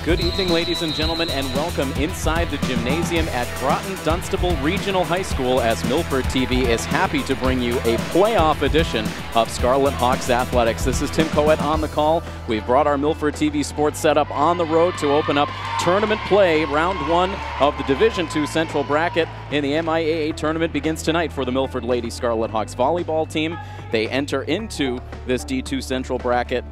Good evening, ladies and gentlemen, and welcome inside the gymnasium at Groton-Dunstable Regional High School as Milford TV is happy to bring you a playoff edition of Scarlet Hawks Athletics. This is Tim Coet on the call. We've brought our Milford TV sports setup on the road to open up tournament play. Round one of the Division II Central Bracket in the MIAA tournament begins tonight for the Milford Lady Scarlet Hawks volleyball team. They enter into this D2 Central Bracket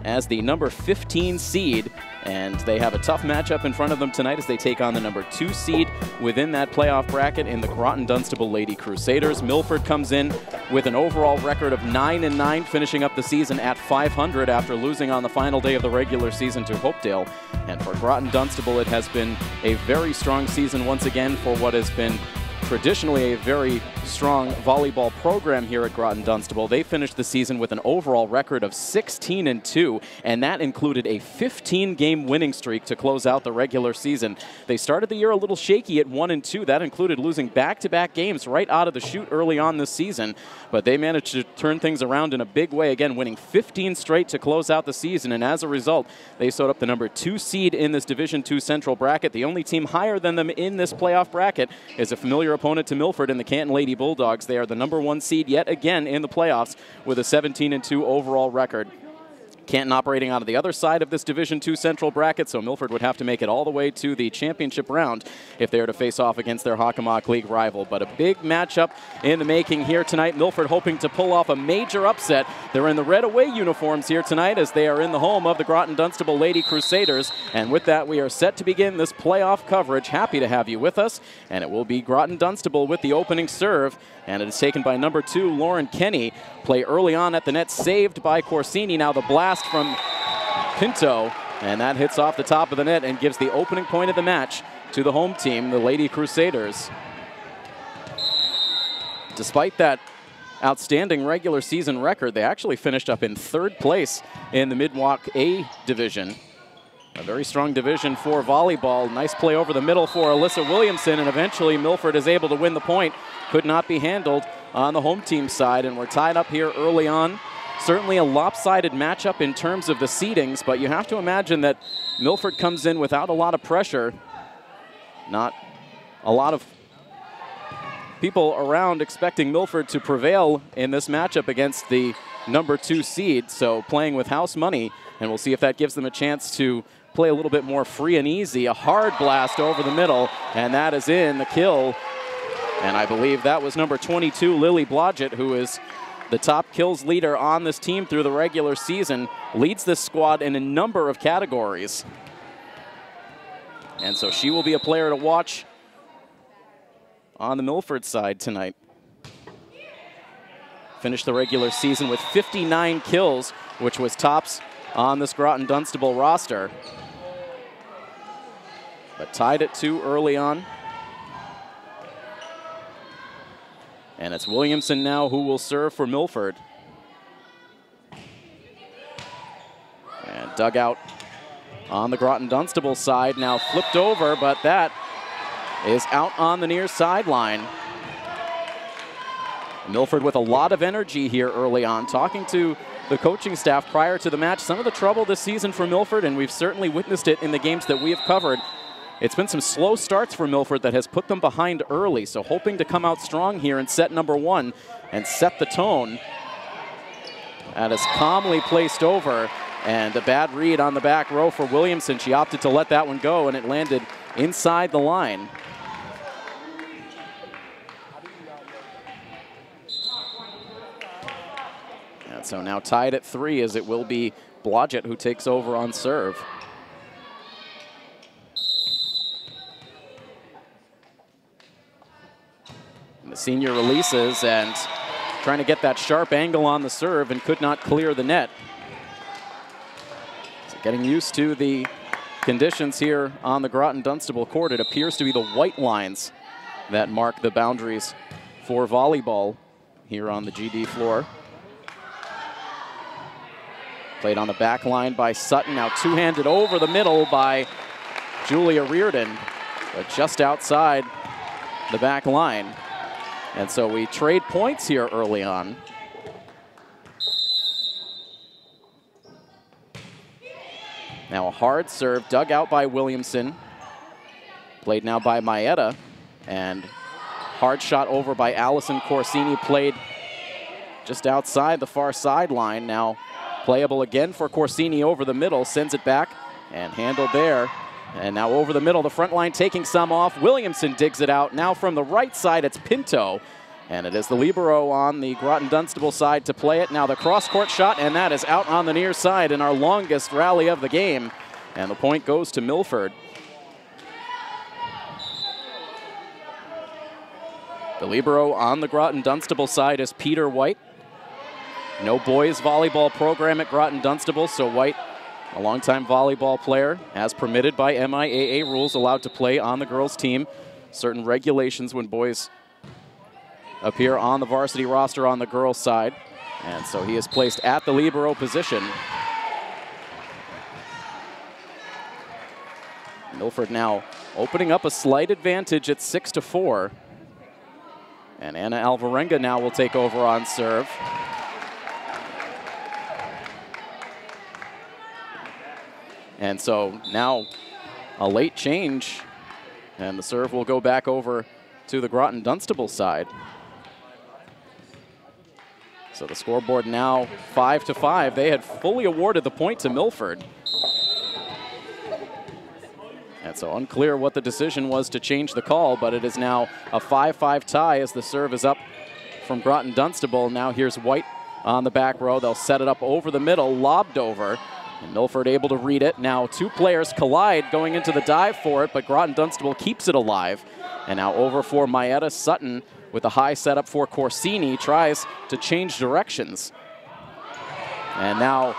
as the number 15 seed, and they have a tough matchup in front of them tonight as they take on the number 2 seed within that playoff bracket in the Groton-Dunstable Lady Crusaders. Milford comes in with an overall record of 9-9, finishing up the season at 500 after losing on the final day of the regular season to Hopedale. And for Groton-Dunstable, it has been a very strong season once again for what has been traditionally a very strong volleyball program here at Groton-Dunstable. They finished the season with an overall record of 16-2, and that included a 15-game winning streak to close out the regular season. They started the year a little shaky at 1-2. That included losing back-to-back games right out of the chute early on this season, but they managed to turn things around in a big way, again winning 15 straight to close out the season, and as a result, they sewed up the number 2 seed in this Division II Central Bracket. The only team higher than them in this playoff bracket is a familiar opponent to Milford in the Canton Lady Bulldogs. They are the number 1 seed yet again in the playoffs with a 17-2 overall record. Canton operating out of the other side of this Division II Central Bracket, so Milford would have to make it all the way to the championship round if they are to face off against their Hockomock League rival. But a big matchup in the making here tonight. Milford hoping to pull off a major upset. They're in the red away uniforms here tonight as they are in the home of the Groton-Dunstable Lady Crusaders. And with that, we are set to begin this playoff coverage. Happy to have you with us. And it will be Groton-Dunstable with the opening serve. And it is taken by number 2, Lauren Kenny. Play early on at the net, saved by Corsini. Now the blast from Pinto, and that hits off the top of the net and gives the opening point of the match to the home team, the Lady Crusaders. Despite that outstanding regular season record, they actually finished up in 3rd place in the MIAA division. A very strong division for volleyball. Nice play over the middle for Alyssa Williamson, and eventually Milford is able to win the point. Could not be handled on the home team side, and we're tied up here early on. Certainly a lopsided matchup in terms of the seedings, but you have to imagine that Milford comes in without a lot of pressure. Not a lot of people around expecting Milford to prevail in this matchup against the number 2 seed, so playing with house money, and we'll see if that gives them a chance to play a little bit more free and easy. A hard blast over the middle, and that is in the kill. And I believe that was number 22, Lily Blodgett, who is the top kills leader on this team through the regular season, leads this squad in a number of categories. And so she will be a player to watch on the Milford side tonight. Finished the regular season with 59 kills, which was tops on this Groton-Dunstable roster. But tied at 2 early on. And it's Williamson now who will serve for Milford. And dug out on the Groton-Dunstable side, now flipped over, but that is out on the near sideline. Milford with a lot of energy here early on. Talking to the coaching staff prior to the match, some of the trouble this season for Milford, and we've certainly witnessed it in the games that we have covered, it's been some slow starts for Milford that has put them behind early, so hoping to come out strong here in set number 1 and set the tone. That is calmly placed over, and a bad read on the back row for Williamson. She opted to let that one go, and it landed inside the line. And so now tied at 3, as it will be Blodgett who takes over on serve. The senior releases and trying to get that sharp angle on the serve and could not clear the net. So getting used to the conditions here on the Groton-Dunstable court. It appears to be the white lines that mark the boundaries for volleyball here on the GD floor. Played on the back line by Sutton, now two-handed over the middle by Julia Reardon, but just outside the back line. And so we trade points here early on. Now a hard serve dug out by Williamson. Played now by MIAA. And hard shot over by Allison Corsini, played just outside the far sideline. Now playable again for Corsini over the middle, sends it back and handled there. And now over the middle, the front line taking some off. Williamson digs it out. Now from the right side, it's Pinto. And it is the libero on the Groton-Dunstable side to play it. Now the cross-court shot, and that is out on the near side in our longest rally of the game. And the point goes to Milford. The libero on the Groton-Dunstable side is Peter White. No boys volleyball program at Groton-Dunstable, so White, a longtime volleyball player, as permitted by MIAA rules, allowed to play on the girls' team. Certain regulations when boys appear on the varsity roster on the girls' side. And so he is placed at the libero position. Milford now opening up a slight advantage at 6-4. And Anna Alvarenga now will take over on serve. And so now a late change, and the serve will go back over to the Groton-Dunstable side. So the scoreboard now 5-5. They had fully awarded the point to Milford. And so unclear what the decision was to change the call, but it is now a 5-5 tie as the serve is up from Groton-Dunstable. Now here's White on the back row. They'll set it up over the middle, lobbed over. And Milford able to read it. Now two players collide going into the dive for it, but Groton-Dunstable keeps it alive. And now over for MIAA. Sutton with a high setup for Corsini, tries to change directions. And now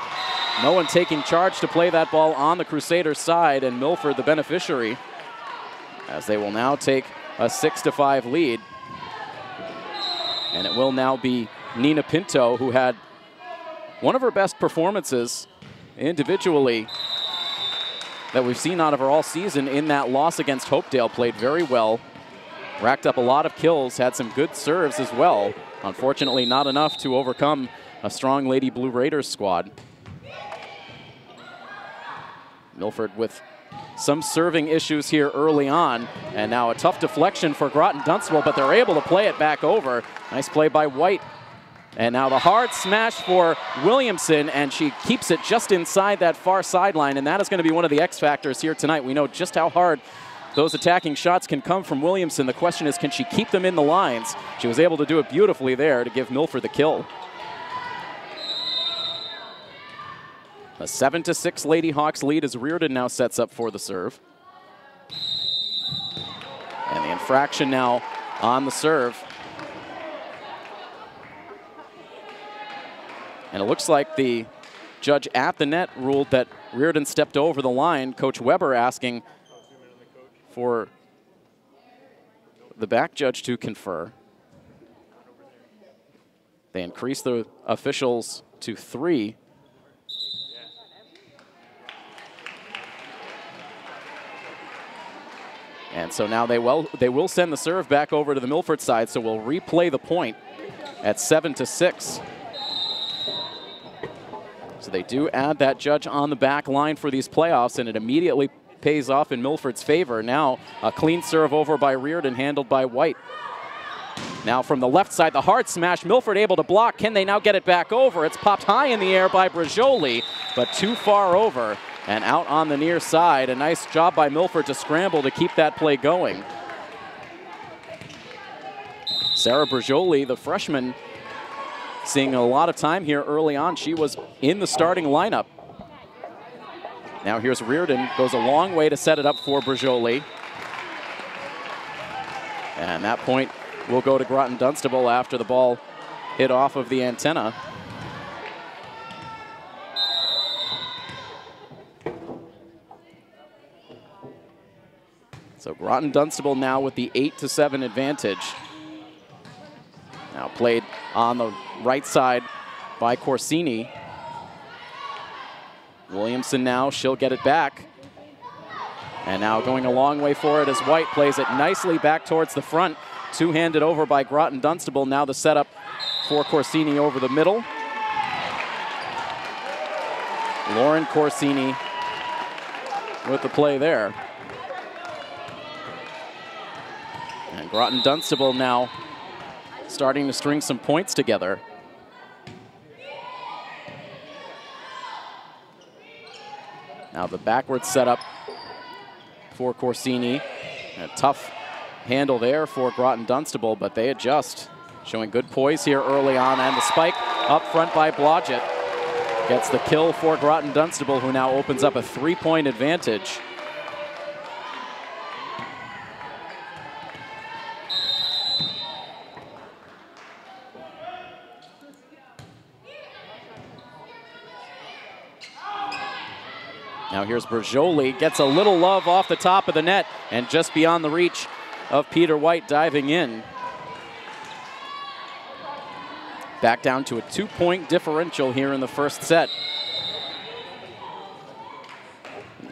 no one taking charge to play that ball on the Crusaders side, and Milford the beneficiary, as they will now take a 6-5 lead. And it will now be Nina Pinto, who had one of her best performances individually that we've seen out of her all season in that loss against Hopedale. Played very well, racked up a lot of kills, had some good serves as well. Unfortunately, not enough to overcome a strong Lady Blue Raiders squad. Milford with some serving issues here early on, and now a tough deflection for Groton-Dunstable, but they're able to play it back over. Nice play by White. And now the hard smash for Williamson, and she keeps it just inside that far sideline, and that is going to be one of the X factors here tonight. We know just how hard those attacking shots can come from Williamson. The question is, can she keep them in the lines? She was able to do it beautifully there to give Milford the kill. A 7-6 Lady Hawks lead as Reardon now sets up for the serve. And the infraction now on the serve. And it looks like the judge at the net ruled that Reardon stepped over the line. Coach Weber asking for the back judge to confer. They increased the officials to 3. And so now they will send the serve back over to the Milford side, so we'll replay the point at 7-6. So they do add that judge on the back line for these playoffs, and it immediately pays off in Milford's favor. Now a clean serve over by Reardon, handled by White. Now from the left side, the hard smash. Milford able to block. Can they now get it back over? It's popped high in the air by Brajoli, but too far over and out on the near side. A nice job by Milford to scramble to keep that play going. Sarah Brajoli, the freshman, seeing a lot of time here early on. She was in the starting lineup. Now here's Reardon, goes a long way to set it up for Brajoli. And that point will go to Groton-Dunstable after the ball hit off of the antenna. So Groton-Dunstable now with the 8-7 advantage. Now played on the right side by Corsini. Williamson now, she'll get it back. And now going a long way for it as White plays it nicely back towards the front. Two-handed over by Groton-Dunstable. Now the setup for Corsini over the middle. Lauren Corsini with the play there. And Groton-Dunstable now starting to string some points together. Now the backward setup for Corsini. A tough handle there for Groton-Dunstable, but they adjust. Showing good poise here early on, and the spike up front by Blodgett gets the kill for Groton-Dunstable, who now opens up a 3-point advantage. Now here's Berjoli, gets a little love off the top of the net and just beyond the reach of Peter White diving in. Back down to a 2-point differential here in the first set.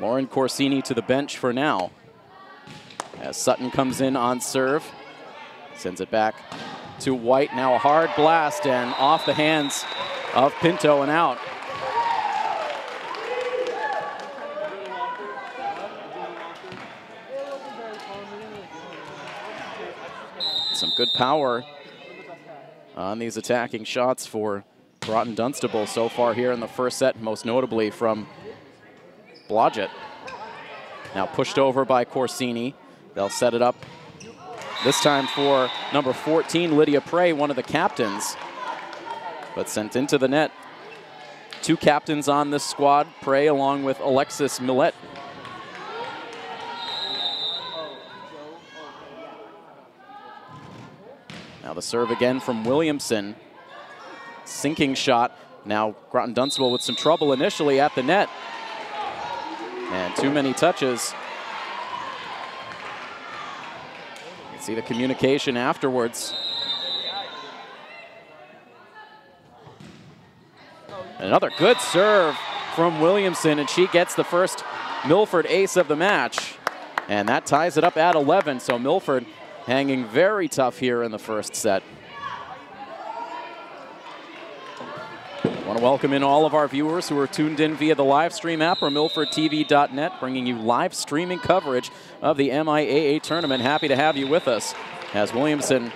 Lauren Corsini to the bench for now. As Sutton comes in on serve, sends it back to White. Now a hard blast and off the hands of Pinto and out. Some good power on these attacking shots for Groton-Dunstable so far here in the first set, most notably from Blodgett. Now pushed over by Corsini. They'll set it up this time for number 14, Lydia Prey, one of the captains, but sent into the net. 2 captains on this squad, Prey along with Alexis Millette. Now the serve again from Williamson. Sinking shot. Now Groton-Dunstable with some trouble initially at the net. And too many touches. You can see the communication afterwards. Another good serve from Williamson, and she gets the first Milford ace of the match. And that ties it up at 11, so Milford hanging very tough here in the first set. I want to welcome in all of our viewers who are tuned in via the live stream app or milfordtv.net, bringing you live streaming coverage of the MIAA tournament. Happy to have you with us as Williamson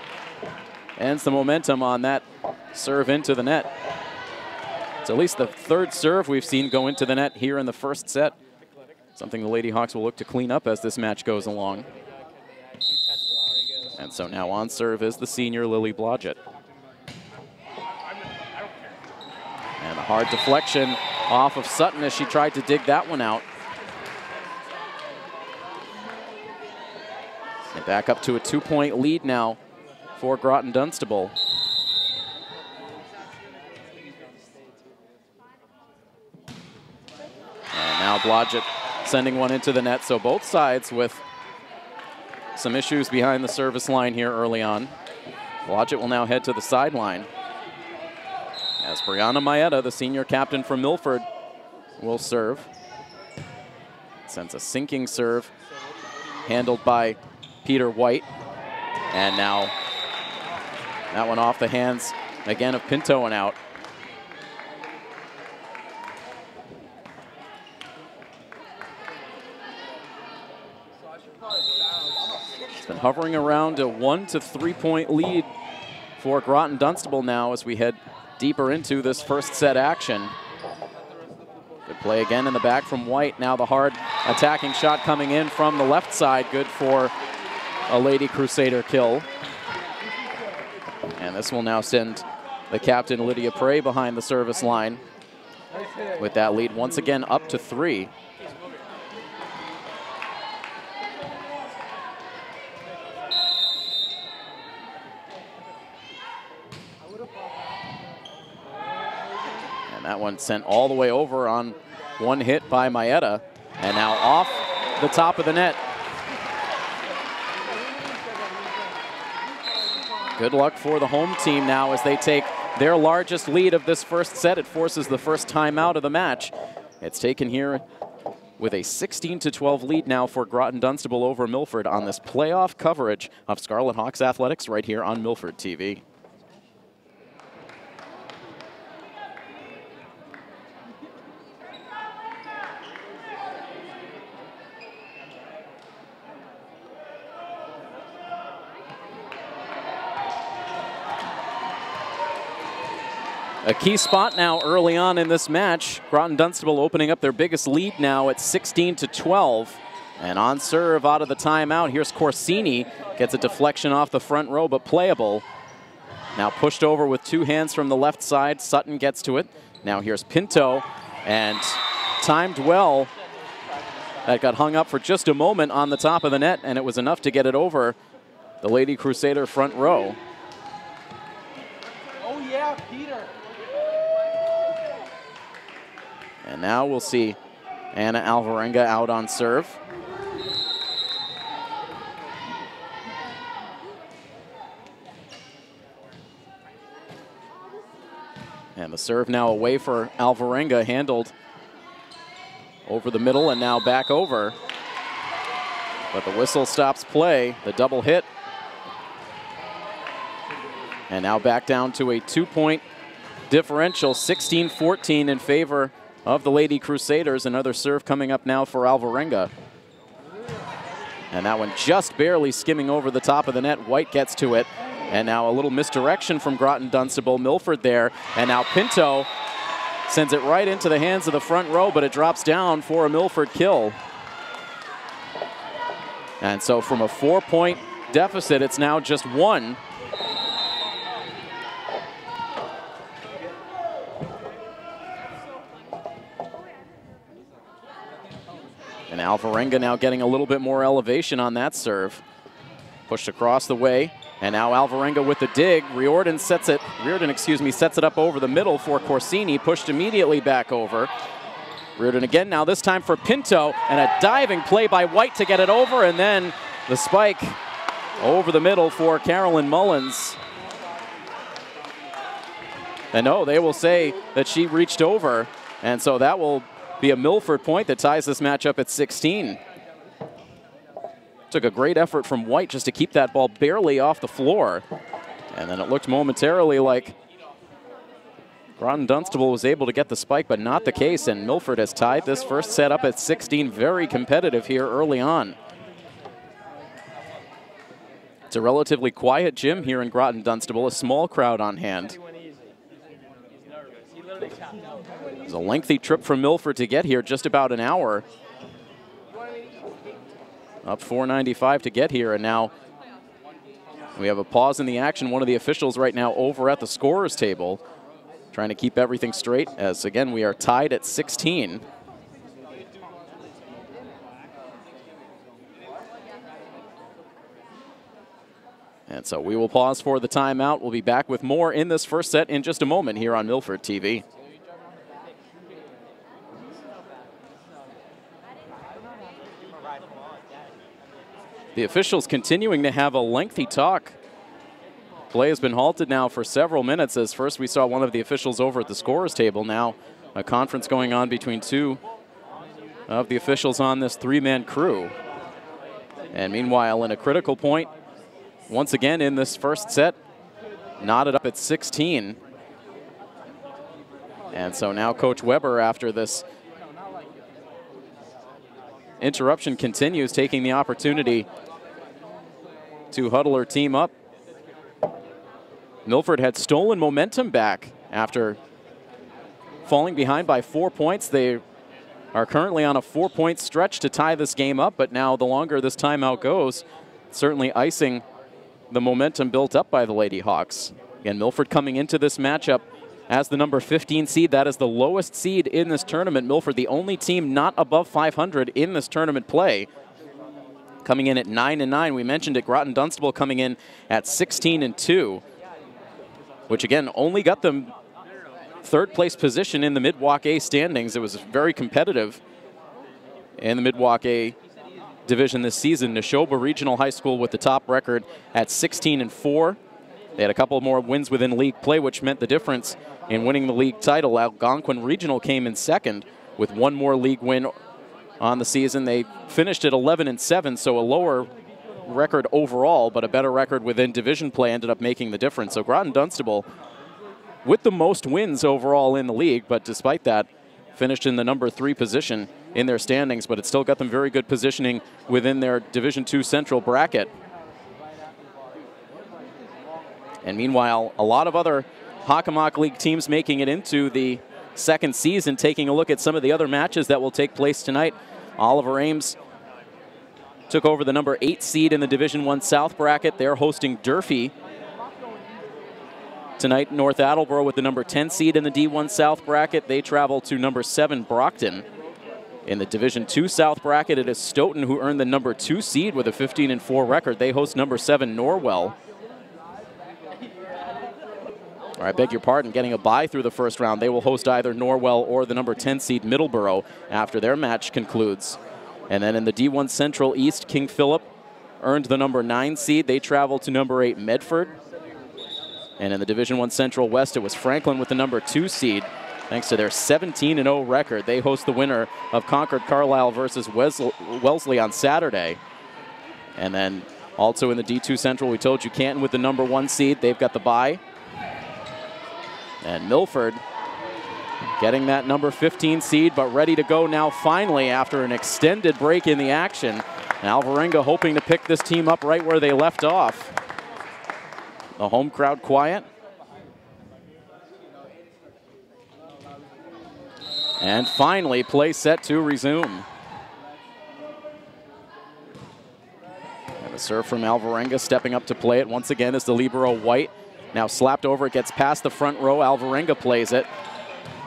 ends the momentum on that serve into the net. It's at least the 3rd serve we've seen go into the net here in the first set. Something the Lady Hawks will look to clean up as this match goes along. And so now on serve is the senior Lily Blodgett. And a hard deflection off of Sutton as she tried to dig that one out. And back up to a 2-point lead now for Groton-Dunstable. And now Blodgett sending one into the net, so both sides with some issues behind the service line here early on. Blodgett will now head to the sideline as Brianna Maeda, the senior captain from Milford, will serve. Sends a sinking serve handled by Peter White. And now that one off the hands again of Pinto and out. It's been hovering around a 1 to 3-point lead for Groton-Dunstable now as we head deeper into this first set action. Good play again in the back from White. Now the hard attacking shot coming in from the left side. Good for a Lady Crusader kill. And this will now send the captain Lydia Prey behind the service line with that lead once again up to 3. That one sent all the way over on one hit by Maeda. And now off the top of the net. Good luck for the home team now as they take their largest lead of this first set. It forces the first timeout of the match. It's taken here with a 16-12 lead now for Groton-Dunstable over Milford on this playoff coverage of Scarlet Hawks athletics right here on Milford TV. A key spot now early on in this match. Groton-Dunstable opening up their biggest lead now at 16-12. And on serve out of the timeout, here's Corsini. Gets a deflection off the front row, but playable. Now pushed over with two hands from the left side. Sutton gets to it. Now here's Pinto, and timed well. That got hung up for just a moment on the top of the net, and it was enough to get it over the Lady Crusader front row. Oh yeah, Peter. And now we'll see Anna Alvarenga out on serve. And the serve now away for Alvarenga, handled over the middle and now back over. But the whistle stops play, the double hit. And now back down to a 2-point differential, 16-14 in favor of the Lady Crusaders. Another serve coming up now for Alvarenga. And that one just barely skimming over the top of the net. White gets to it. And now a little misdirection from Groton-Dunstable. Milford there. And now Pinto sends it right into the hands of the front row, but it drops down for a Milford kill. And so from a 4-point deficit, it's now just one. And Alvarenga now getting a little bit more elevation on that serve. Pushed across the way. And now Alvarenga with the dig. Riordan sets it up over the middle for Corsini. Pushed immediately back over. Riordan again, now this time for Pinto. And a diving play by White to get it over. And then the spike over the middle for Carolyn Mullins. And no, they will say that she reached over. And so that will be a Milford point that ties this match up at 16. Took a great effort from White just to keep that ball barely off the floor. And then it looked momentarily like Groton-Dunstable was able to get the spike, but not the case. And Milford has tied this first set up at 16. Very competitive here early on. It's a relatively quiet gym here in Groton-Dunstable, a small crowd on hand. It was a lengthy trip from Milford to get here, just about an hour. Up 495 to get here, and now we have a pause in the action. One of the officials right now over at the scorer's table, trying to keep everything straight, as again we are tied at 16. And so we will pause for the timeout. We'll be back with more in this first set in just a moment here on Milford TV. The officials continuing to have a lengthy talk. Play has been halted now for several minutes, as first we saw one of the officials over at the scorer's table. Now a conference going on between two of the officials on this three-man crew. And meanwhile, in a critical point, once again in this first set, knotted up at 16. And so now Coach Weber, after this interruption continues, taking the opportunity to huddle her team up. Milford had stolen momentum back after falling behind by 4 points. They are currently on a 4-point stretch to tie this game up, but now the longer this timeout goes, certainly icing the momentum built up by the Lady Hawks. Again, Milford coming into this matchup as the number 15 seed. That is the lowest seed in this tournament. Milford, the only team not above 500 in this tournament play, coming in at 9-9. We mentioned it, Groton-Dunstable coming in at 16-2, which again only got them third place position in the Mid-WAC-A standings. It was very competitive in the Mid-WAC-A division this season. Neshoba Regional High School with the top record at 16-4. They had a couple more wins within league play, which meant the difference in winning the league title. Algonquin Regional came in second with one more league win on the season. They finished at 11-7, so a lower record overall, but a better record within division play ended up making the difference. So Groton-Dunstable with the most wins overall in the league, but despite that, finished in the number 3 position in their standings, but it still got them very good positioning within their Division II Central bracket. And meanwhile, a lot of other Hockomock League teams making it into the second season. Taking a look at some of the other matches that will take place tonight. Oliver Ames took over the number 8 seed in the Division I South bracket. They're hosting Durfee. Tonight, North Attleboro with the number 10 seed in the D1 South bracket. They travel to number 7 Brockton. In the Division II South bracket, it is Stoughton who earned the number 2 seed with a 15-4 record. They host number 7 Norwell. Or I beg your pardon, getting a bye through the first round. They will host either Norwell or the number 10 seed Middleborough after their match concludes. And then in the D1 Central East, King Philip earned the number 9 seed. They travel to number 8 Medford. And in the Division I Central West, it was Franklin with the number 2 seed. Thanks to their 17-0 record, they host the winner of Concord Carlisle versus Wellesley on Saturday. And then also in the D2 Central, we told you Canton with the number 1 seed. They've got the bye. And Milford getting that number 15 seed, but ready to go now finally after an extended break in the action. Alvarenga hoping to pick this team up right where they left off. The home crowd quiet. And finally, play set to resume. And a serve from Alvarenga, stepping up to play it once again is the libero White. Now slapped over, it gets past the front row. Alvarenga plays it.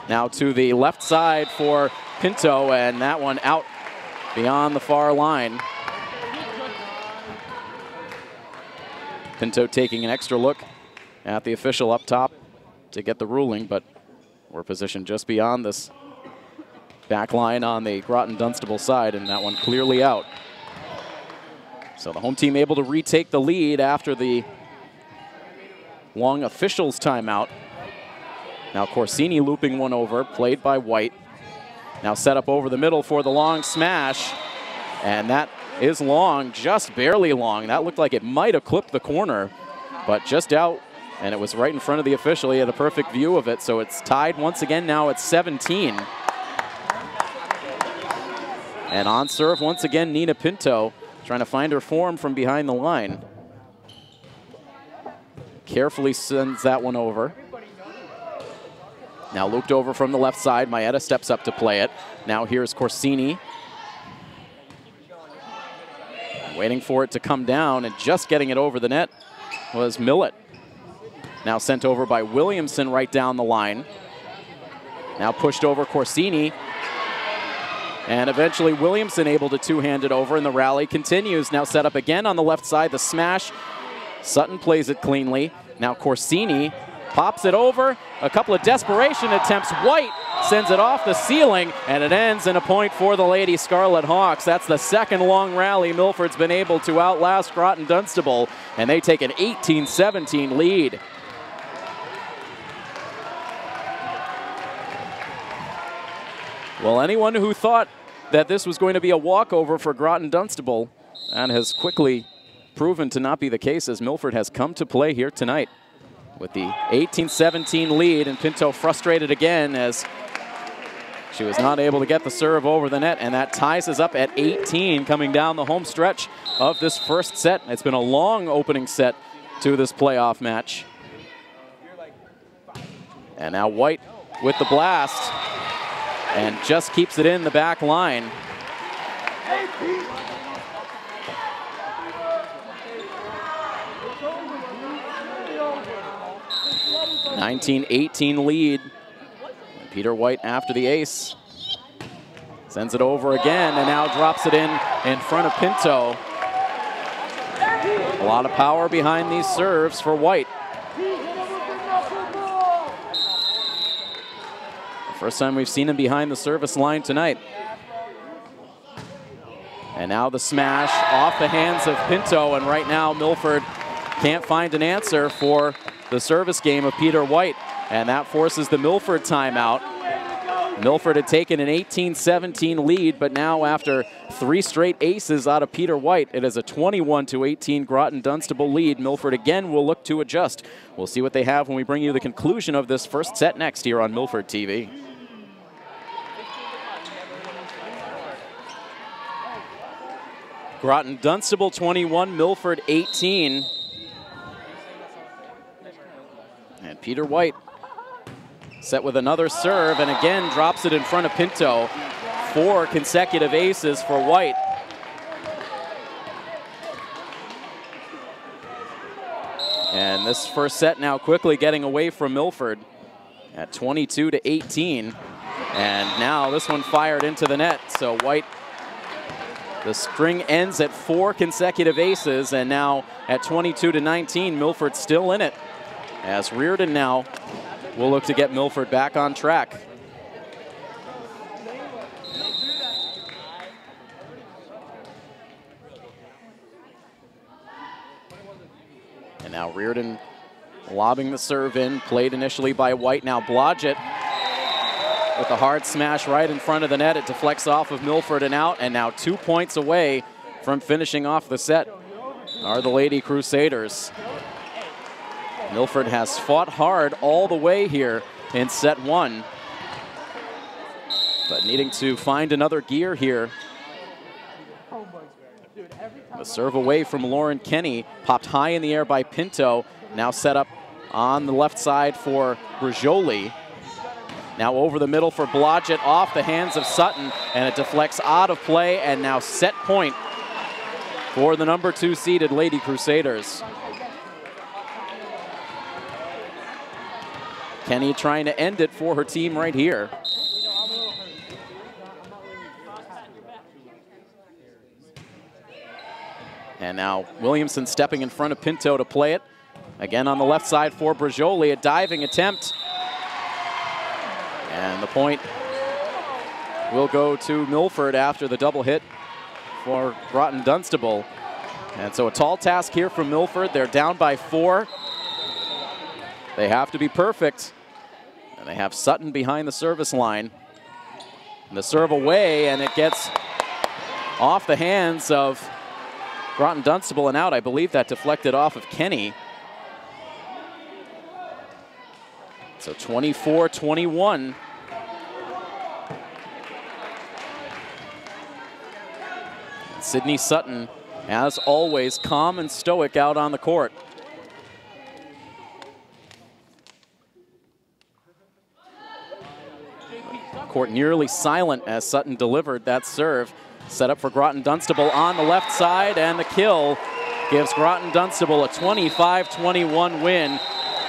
Now to the left side for Pinto, and that one out beyond the far line. Pinto taking an extra look at the official up top to get the ruling, but we're positioned just beyond this back line on the Groton-Dunstable side, and that one clearly out. So the home team able to retake the lead after the long officials timeout. Now Corsini looping one over, played by White. Now set up over the middle for the long smash, and that is long, just barely long. That looked like it might have clipped the corner, but just out, and it was right in front of the official. He had a perfect view of it, so it's tied once again now at 17. And on serve once again, Nina Pinto, trying to find her form from behind the line. Carefully sends that one over. Now looped over from the left side. Maeda steps up to play it. Now here's Corsini. Waiting for it to come down, and just getting it over the net was Millett. Now sent over by Williamson right down the line. Now pushed over Corsini. And eventually Williamson able to two-hand it over, and the rally continues. Now set up again on the left side, the smash. Sutton plays it cleanly. Now Corsini pops it over. A couple of desperation attempts. White sends it off the ceiling, and it ends in a point for the Lady Scarlet Hawks. That's the second long rally Milford's been able to outlast Groton-Dunstable, and they take an 18-17 lead. Well, anyone who thought that this was going to be a walkover for Groton-Dunstable, and has quickly proven to not be the case, as Milford has come to play here tonight with the 18-17 lead, and Pinto frustrated again as she was not able to get the serve over the net, and that ties us up at 18 coming down the home stretch of this first set. It's been a long opening set to this playoff match. And now White with the blast, and just keeps it in the back line. (19-18) lead. And Peter White after the ace. Sends it over again, and now drops it in front of Pinto. A lot of power behind these serves for White. First time we've seen him behind the service line tonight. And now the smash off the hands of Pinto, and right now Milford can't find an answer for the service game of Peter White, and that forces the Milford timeout. Milford had taken an 18-17 lead, but now after 3 straight aces out of Peter White, it is a 21-18 Groton-Dunstable lead. Milford again will look to adjust. We'll see what they have when we bring you the conclusion of this first set next here on Milford TV. Groton-Dunstable 21, Milford 18. And Peter White Set with another serve, and again drops it in front of Pinto. 4 consecutive aces for White. And this first set now quickly getting away from Milford at 22-18. And now this one fired into the net. So White, the string ends at 4 consecutive aces, and now at 22-19, Milford still in it. As Reardon now will look to get Milford back on track. And now Reardon lobbing the serve in, played initially by White. Now Blodgett with a hard smash right in front of the net. It deflects off of Milford and out, and now 2 points away from finishing off the set are the Lady Crusaders. Milford has fought hard all the way here in set 1, but needing to find another gear here. The serve away from Lauren Kenny, popped high in the air by Pinto, now set up on the left side for Brajoli. Now over the middle for Blodgett, off the hands of Sutton, and it deflects out of play, and now set point for the number 2 seeded Lady Crusaders. Kenny trying to end it for her team right here. And now Williamson stepping in front of Pinto to play it. Again on the left side for Brajoli, a diving attempt. And the point will go to Milford after the double hit for Groton-Dunstable. And so a tall task here from Milford. They're down by 4. They have to be perfect. And they have Sutton behind the service line. And the serve away, and it gets off the hands of Groton-Dunstable and out. I believe that deflected off of Kenny. So 24-21. Sidney Sutton, as always, calm and stoic out on the court. Court nearly silent as Sutton delivered that serve. Set up for Groton-Dunstable on the left side, and the kill gives Groton-Dunstable a 25-21 win.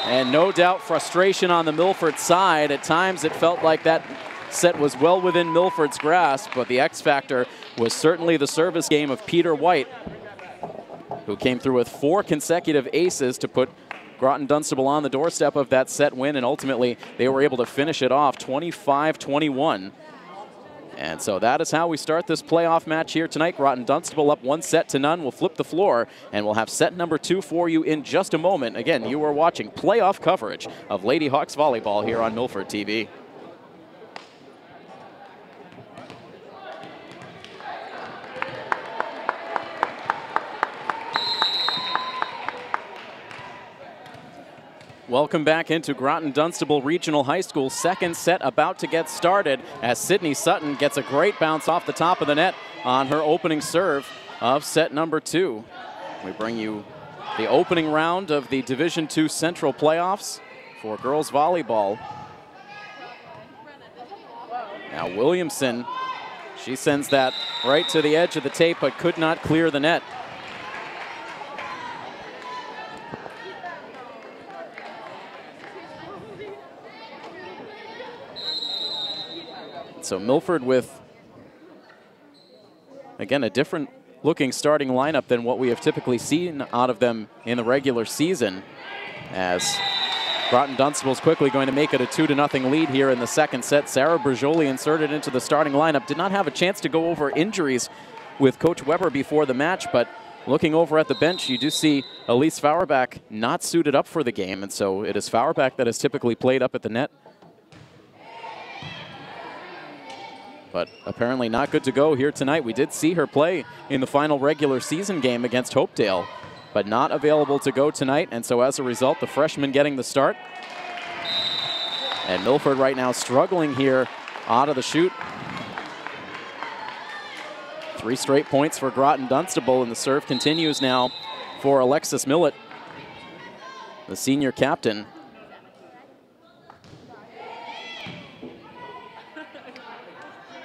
And no doubt frustration on the Milford side. At times it felt like that set was well within Milford's grasp, but the X factor was certainly the service game of Peter White, who came through with 4 consecutive aces to put Groton-Dunstable on the doorstep of that set win, and ultimately they were able to finish it off 25-21. And so that is how we start this playoff match here tonight. Groton-Dunstable up 1-0. We'll flip the floor, and we'll have set number 2 for you in just a moment. Again, you are watching playoff coverage of Lady Hawks Volleyball here on Milford TV. Welcome back into Groton-Dunstable Regional High School. Second set about to get started as Sidney Sutton gets a great bounce off the top of the net on her opening serve of set number 2. We bring you the opening round of the Division II Central Playoffs for girls volleyball. Now Williamson, she sends that right to the edge of the tape but could not clear the net. So Milford with, again, a different looking starting lineup than what we have typically seen out of them in the regular season, as Groton-Dunstable is quickly going to make it a 2-0 lead here in the second set. Sarah Brajoli inserted into the starting lineup. Did not have a chance to go over injuries with Coach Weber before the match, but looking over at the bench, you do see Elise Fauerbach not suited up for the game, and so it is Fauerbach that is typically played up at the net. But apparently not good to go here tonight. We did see her play in the final regular season game against Hopedale, but not available to go tonight. And so as a result, the freshman getting the start. And Milford right now struggling here out of the chute. 3 straight points for Groton-Dunstable, and the serve continues now for Alexis Millett, the senior captain.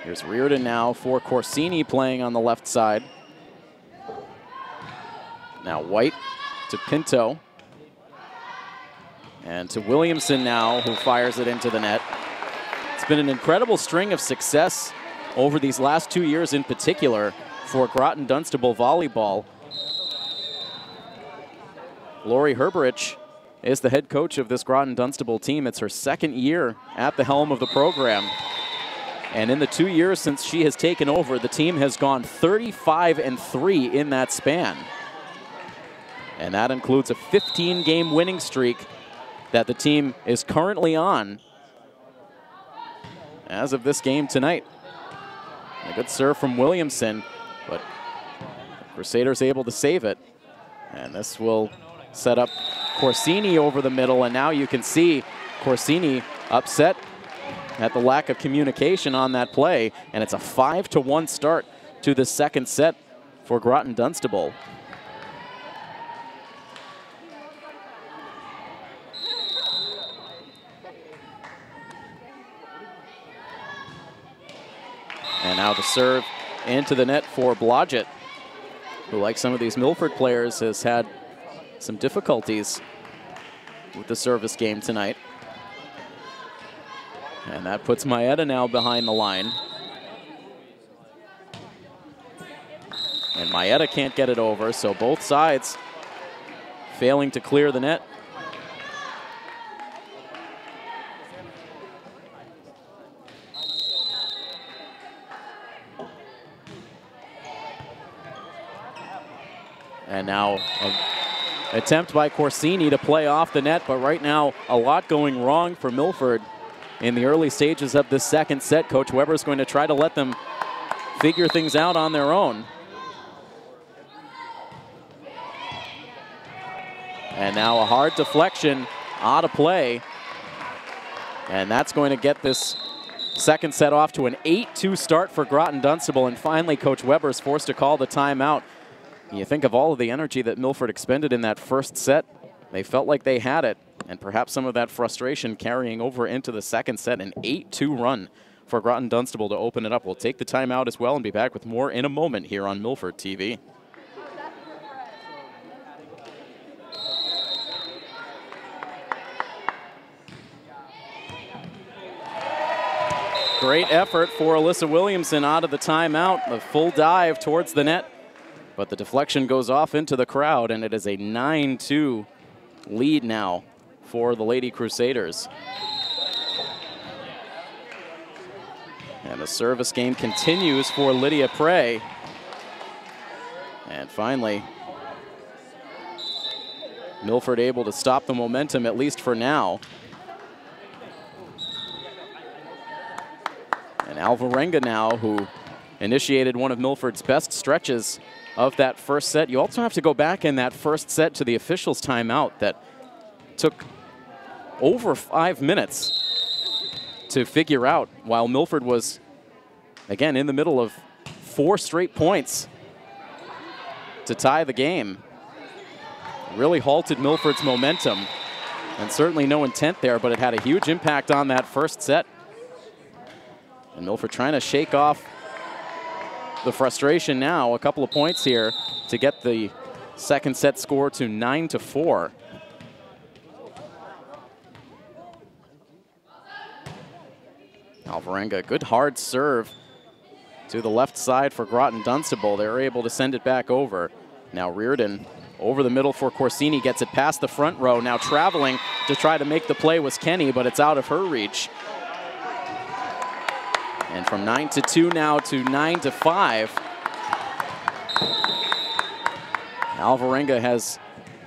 Here's Reardon now for Corsini playing on the left side. Now White to Pinto. And to Williamson now, who fires it into the net. It's been an incredible string of success over these last 2 years in particular for Groton-Dunstable volleyball. Lori Herberich is the head coach of this Groton-Dunstable team. It's her second year at the helm of the program. And in the 2 years since she has taken over, the team has gone 35-3 in that span. And that includes a 15-game winning streak that the team is currently on as of this game tonight. A good serve from Williamson, but the Crusaders able to save it. And this will set up Corsini over the middle, and now you can see Corsini upset at the lack of communication on that play, and it's a 5-1 start to the second set for Groton-Dunstable. And now the serve into the net for Blodgett, who, like some of these Milford players, has had some difficulties with the service game tonight. And that puts MIAA now behind the line. And MIAA can't get it over, so both sides failing to clear the net. And now an attempt by Corsini to play off the net, but right now a lot going wrong for Milford in the early stages of this second set. Coach Weber's going to try to let them figure things out on their own. And now a hard deflection out of play. And that's going to get this second set off to an 8-2 start for Groton-Dunstable. And finally, Coach Weber's forced to call the timeout. You think of all of the energy that Milford expended in that first set. They felt like they had it, and perhaps some of that frustration carrying over into the second set. An 8-2 run for Groton-Dunstable to open it up. We'll take the timeout as well and be back with more in a moment here on Milford TV. Great effort for Alyssa Williamson out of the timeout. The full dive towards the net. But the deflection goes off into the crowd, and it is a 9-2 lead now for the Lady Crusaders. And the service game continues for Lydia Prey. And finally, Milford able to stop the momentum, at least for now. And Alvarenga now, who initiated one of Milford's best stretches of that first set. You also have to go back in that first set to the officials' timeout that took over 5 minutes to figure out, while Milford was, again, in the middle of 4 straight points to tie the game. Really halted Milford's momentum, and certainly no intent there, but it had a huge impact on that first set. And Milford trying to shake off the frustration now. A couple of points here to get the second set score to 9-4. Alvarenga, good hard serve to the left side for Groton-Dunstable. They're able to send it back over. Now Reardon over the middle for Corsini, gets it past the front row. Now traveling to try to make the play was Kenny, but it's out of her reach. And from 9-2 now to 9-5. Alvarenga has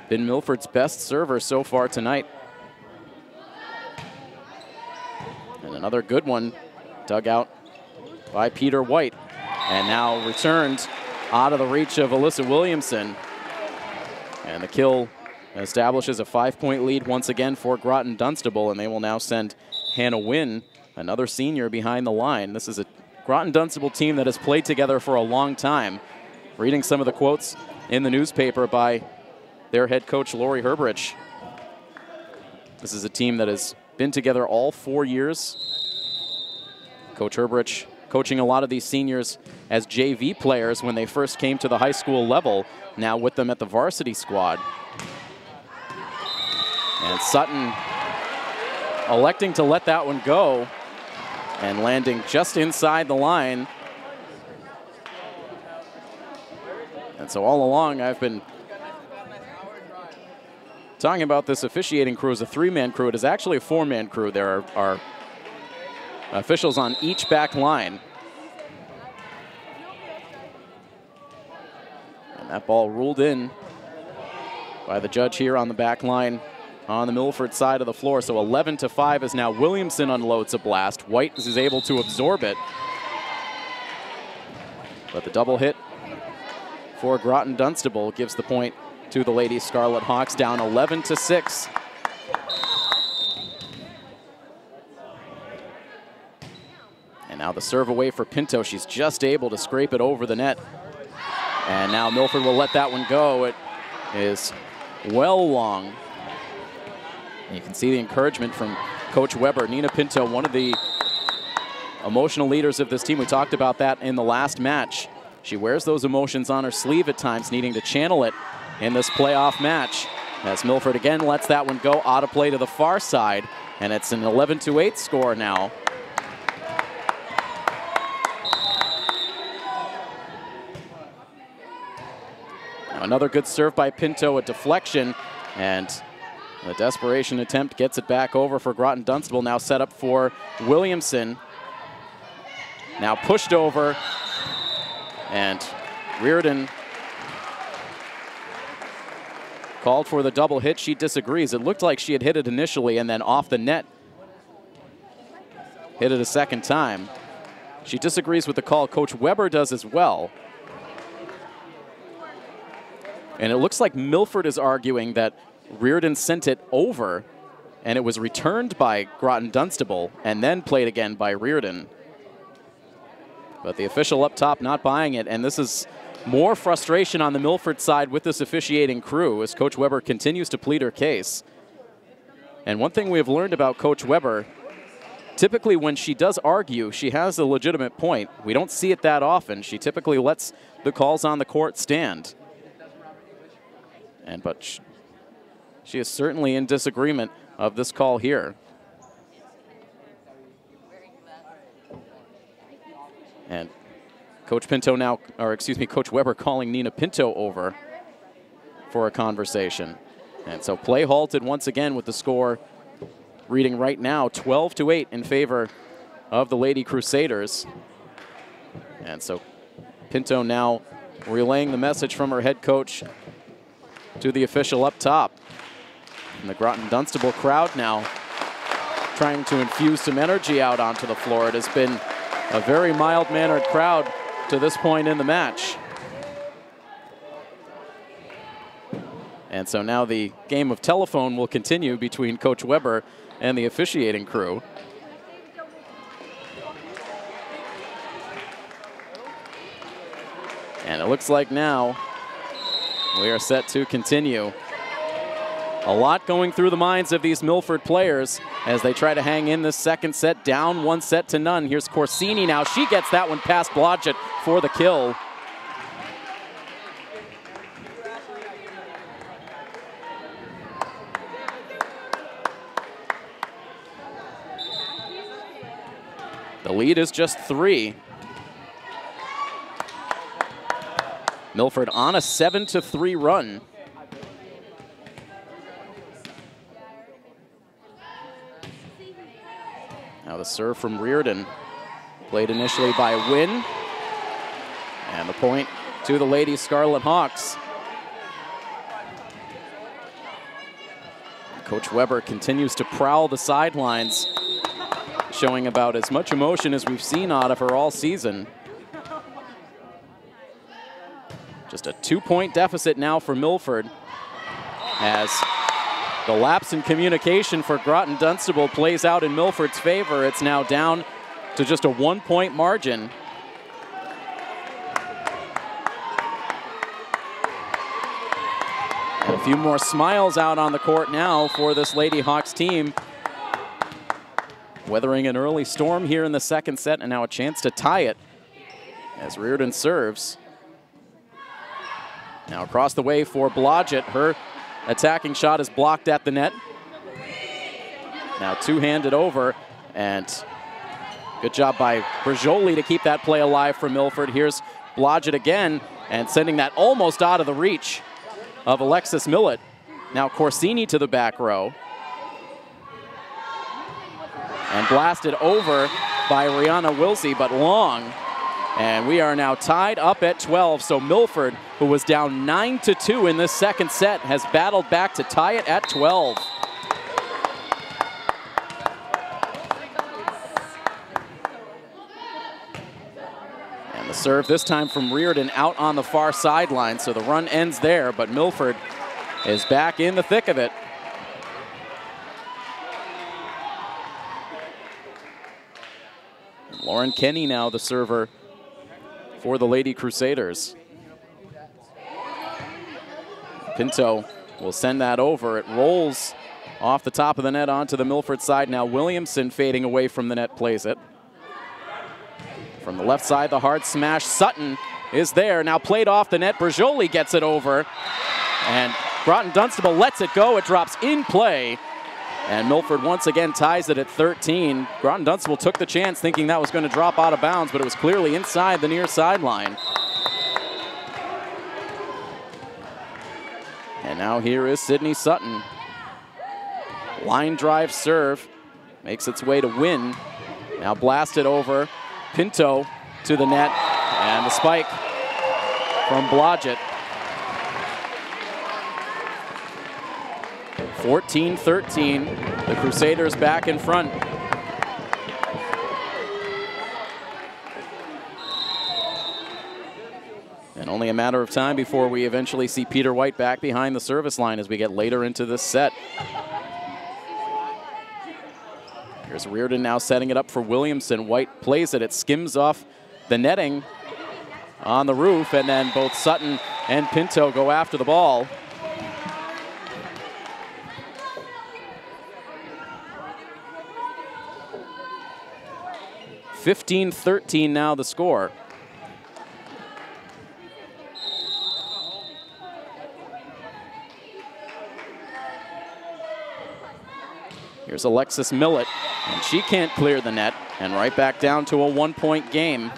been Milford's best server so far tonight. And another good one dug out by Peter White. And now returned out of the reach of Alyssa Williamson. And the kill establishes a 5-point lead once again for Groton-Dunstable, and they will now send Hannah Wynn, another senior, behind the line. This is a Groton-Dunstable team that has played together for a long time. Reading some of the quotes in the newspaper by their head coach, Lori Herberich. This is a team that has been together all 4 years. Coach Herberich coaching a lot of these seniors as JV players when they first came to the high school level, now with them at the varsity squad. And Sutton electing to let that one go and landing just inside the line. And so all along I've been talking about this officiating crew as a three-man crew. It is actually a four-man crew. There are officials on each back line. And that ball ruled in by the judge here on the back line on the Milford side of the floor. So 11-5 as now Williamson unloads a blast. White is able to absorb it. But the double hit for Groton-Dunstable gives the point to the Lady Scarlet Hawks, down 11-6. And now the serve away for Pinto. She's just able to scrape it over the net. And now Milford will let that one go. It is well long. And you can see the encouragement from Coach Weber. Nina Pinto, one of the emotional leaders of this team. We talked about that in the last match. She wears those emotions on her sleeve at times, needing to channel it in this playoff match. As Milford again lets that one go out of play to the far side. And it's an 11-8 score now. Now another good serve by Pinto, a deflection, and the desperation attempt gets it back over for Groton-Dunstable. Now set up for Williamson. Now pushed over, and Reardon called for the double hit. She disagrees. It looked like she had hit it initially and then off the net hit it a second time. She disagrees with the call. Coach Weber does as well. And it looks like Milford is arguing that Reardon sent it over and it was returned by Groton-Dunstable and then played again by Reardon. But the official up top not buying it, and this is more frustration on the Milford side with this officiating crew as Coach Weber continues to plead her case. And one thing we have learned about Coach Weber, typically when she does argue, she has a legitimate point. We don't see it that often. She typically lets the calls on the court stand. But she is certainly in disagreement of this call here. And Coach Pinto now, or excuse me, Coach Weber calling Nina Pinto over for a conversation. And so play halted once again with the score reading right now 12-8 in favor of the Lady Crusaders. And so Pinto now relaying the message from her head coach to the official up top. And the Groton-Dunstable crowd now trying to infuse some energy out onto the floor. It has been a very mild-mannered crowd to this point in the match. And so now the game of telephone will continue between Coach Weber and the officiating crew. And it looks like now we are set to continue. A lot going through the minds of these Milford players as they try to hang in this second set, down 1-0. Here's Corsini now. She gets that one past Blodgett for the kill. The lead is just 3. Milford on a 7-3 run. Now the serve from Reardon, played initially by Wynn. And the point to the Lady Scarlet Hawks. Coach Weber continues to prowl the sidelines, showing about as much emotion as we've seen out of her all season. Just a 2-point deficit now for Milford as the lapse in communication for Groton-Dunstable plays out in Milford's favor. It's now down to just a 1-point margin. And a few more smiles out on the court now for this Lady Hawks team weathering an early storm here in the second set, and now a chance to tie it as Reardon serves. Now across the way for Blodgett. Her attacking shot is blocked at the net. Now two-handed over, and good job by Brajoli to keep that play alive for Milford. Here's Blodgett again, and sending that almost out of the reach of Alexis Millett. Now Corsini to the back row. And blasted over by Rihanna Wilsey, but long. And we are now tied up at 12. So Milford, who was down 9-2 in this second set, has battled back to tie it at 12. And the serve this time from Reardon out on the far sideline. So the run ends there, but Milford is back in the thick of it. Lauren Kenny now the server for the Lady Crusaders. Pinto will send that over. It rolls off the top of the net onto the Milford side. Now Williamson fading away from the net plays it. From the left side, the hard smash. Sutton is there. Now played off the net. Brajoli gets it over. And Groton-Dunstable lets it go. It drops in play. And Milford once again ties it at 13. Groton-Dunstable took the chance thinking that was going to drop out of bounds, but it was clearly inside the near sideline. And now here is Sidney Sutton. Line drive serve. Makes its way to Wynn. Now blasted over. Pinto to the net. And the spike from Blodgett. 14-13, the Crusaders back in front. And only a matter of time before we eventually see Peter White back behind the service line as we get later into this set. Here's Reardon now setting it up for Williamson. White plays it, it skims off the netting on the roof, and then both Sutton and Pinto go after the ball. 15-13 now the score. Here's Alexis Millett, and she can't clear the net, and right back down to a one-point game.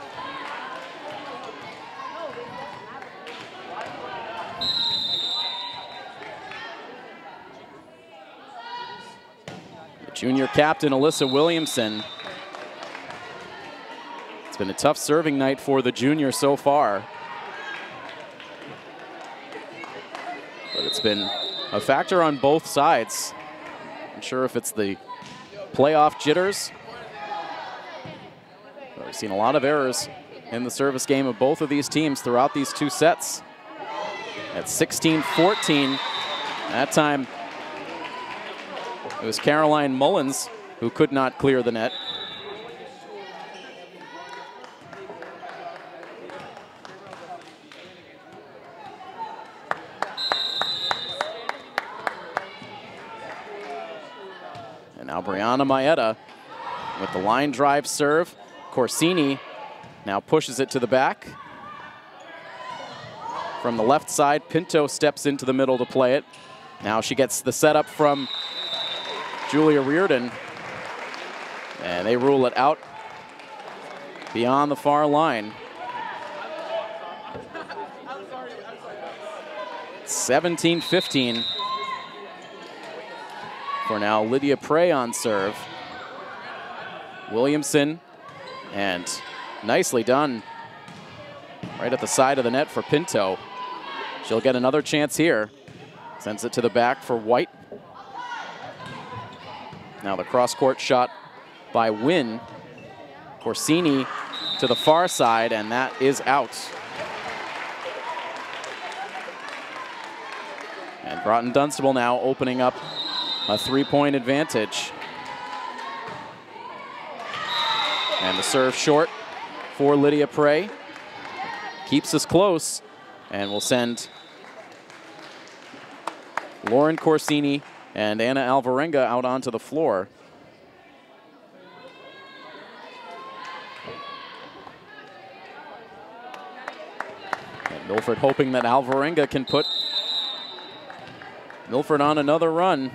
The junior captain, Alyssa Williamson. It's been a tough serving night for the junior so far. But it's been a factor on both sides. Not sure if it's the playoff jitters. But we've seen a lot of errors in the service game of both of these teams throughout these two sets. At 16-14, that time it was Caroline Mullins who could not clear the net. Now Brianna Maeda with the line drive serve. Corsini now pushes it to the back. From the left side, Pinto steps into the middle to play it. Now she gets the setup from Julia Reardon. And they rule it out beyond the far line. 17-15. For now, Lydia Prey on serve. Williamson, and nicely done. Right at the side of the net for Pinto. She'll get another chance here. Sends it to the back for White. Now the cross-court shot by Wynn. Corsini to the far side, and that is out. And Groton-Dunstable now opening up a three-point advantage. And the serve short for Lydia Prey. Keeps us close, and will send Lauren Corsini and Anna Alvarenga out onto the floor. Milford hoping that Alvarenga can put Milford on another run.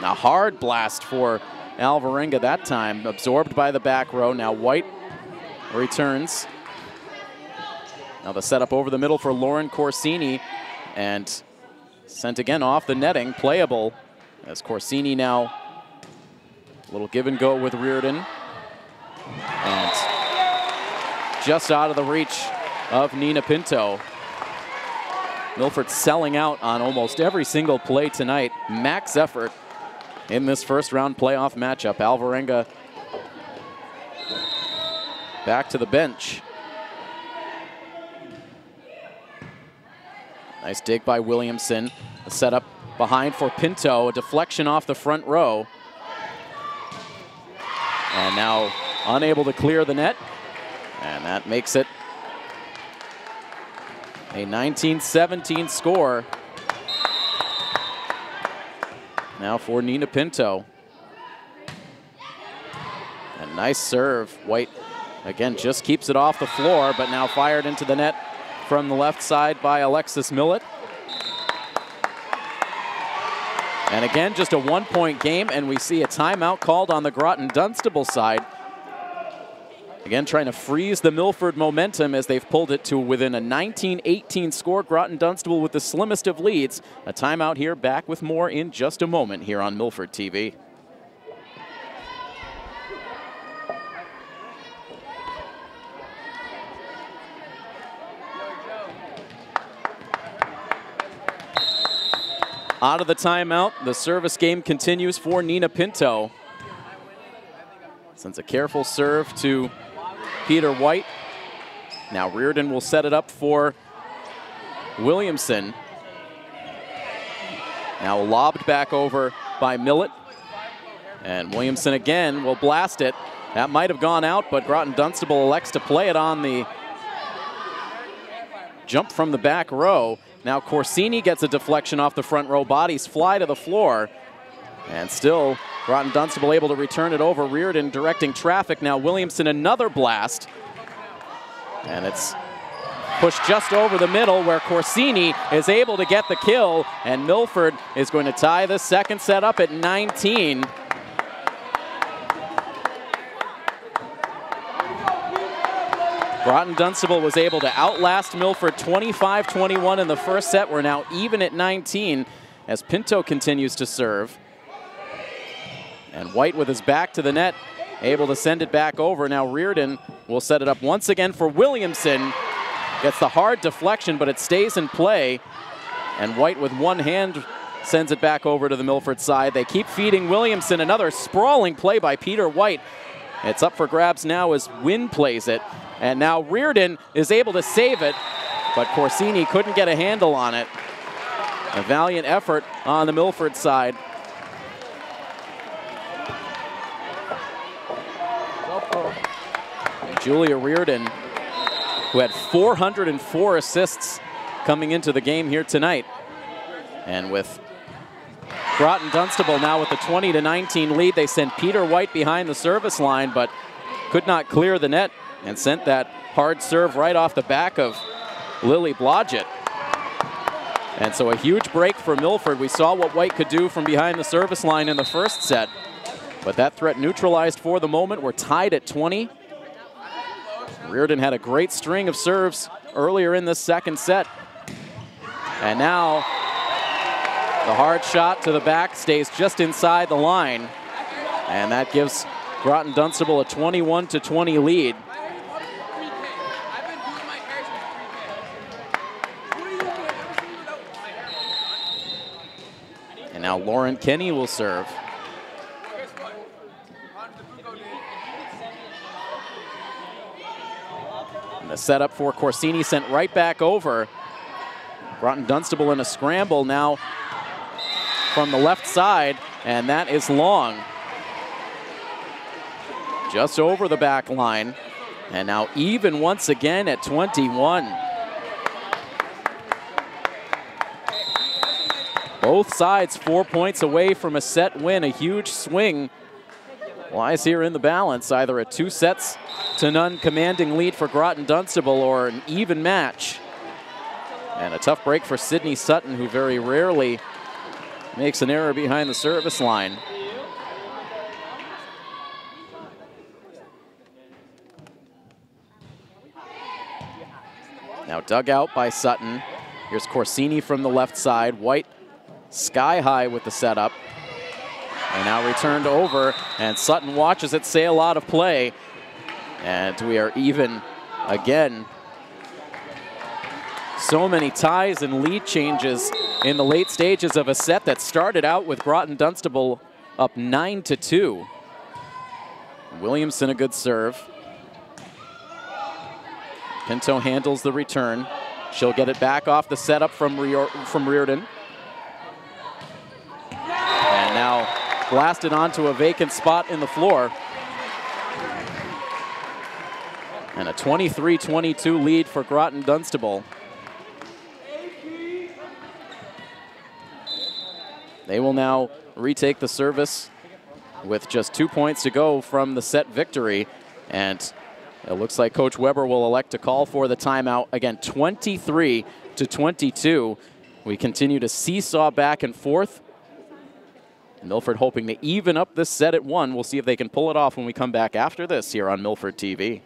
A hard blast for Alvarenga that time, absorbed by the back row. Now White returns. Now the setup over the middle for Lauren Corsini, and sent again off the netting, playable, as Corsini now a little give and go with Reardon. And just out of the reach of Nina Pinto. Milford selling out on almost every single play tonight. Max effort in this first round playoff matchup. Alvarenga back to the bench. Nice dig by Williamson. The setup behind for Pinto. A deflection off the front row. And now unable to clear the net. And that makes it a 19-17 score. Now for Nina Pinto. A nice serve. White, again, just keeps it off the floor, but now fired into the net from the left side by Alexis Millett. And again, just a one-point game, and we see a timeout called on the Groton-Dunstable side. Again, trying to freeze the Milford momentum as they've pulled it to within a 19-18 score. Groton-Dunstable with the slimmest of leads. A timeout here, back with more in just a moment here on Milford TV. Out of the timeout, the service game continues for Nina Pinto. Sends a careful serve to Peter White. Now Reardon will set it up for Williamson. Now lobbed back over by Millett. And Williamson again will blast it. That might have gone out, but Groton-Dunstable elects to play it on the jump from the back row. Now Corsini gets a deflection off the front row. Bodies fly to the floor. And still Groton-Dunstable able to return it over. Reardon directing traffic. Now Williamson another blast. And it's pushed just over the middle where Corsini is able to get the kill. And Milford is going to tie the second set up at 19. Groton-Dunstable was able to outlast Milford 25-21 in the first set. We're now even at 19 as Pinto continues to serve. And White with his back to the net, able to send it back over. Now Reardon will set it up once again for Williamson. Gets the hard deflection, but it stays in play. And White with one hand sends it back over to the Milford side. They keep feeding Williamson. Another sprawling play by Peter White. It's up for grabs now as Wynn plays it. And now Reardon is able to save it, but Corsini couldn't get a handle on it. A valiant effort on the Milford side. And Julia Reardon, who had 404 assists coming into the game here tonight. And with Groton-Dunstable now with the 20-19 lead, they sent Peter White behind the service line, but could not clear the net. And sent that hard serve right off the back of Lily Blodgett. And so a huge break for Milford. We saw what White could do from behind the service line in the first set. But that threat neutralized for the moment. We're tied at 20. Reardon had a great string of serves earlier in the second set. And now the hard shot to the back stays just inside the line. And that gives Groton-Dunstable a 21-20 lead. Now Lauren Kenny will serve. And the setup for Corsini sent right back over. Groton-Dunstable in a scramble now from the left side, and that is long. Just over the back line. And now even once again at 21. Both sides 4 points away from a set win. A huge swing lies here in the balance, either a 2-0 commanding lead for Groton-Dunstable or an even match. And a tough break for Sidney Sutton, who very rarely makes an error behind the service line. Now dug out by Sutton. Here's Corsini from the left side. White sky high with the setup. And now returned over, and Sutton watches it sail out of play. And we are even again. So many ties and lead changes in the late stages of a set that started out with Groton-Dunstable up 9-2. Williamson a good serve. Pinto handles the return. She'll get it back off the setup from Reardon. And now blasted onto a vacant spot in the floor. And a 23-22 lead for Groton-Dunstable. They will now retake the service with just 2 points to go from the set victory. And it looks like Coach Weber will elect to call for the timeout. Again, 23-22. We continue to seesaw back and forth. Milford hoping to even up this set at 1. We'll see if they can pull it off when we come back after this here on Milford TV.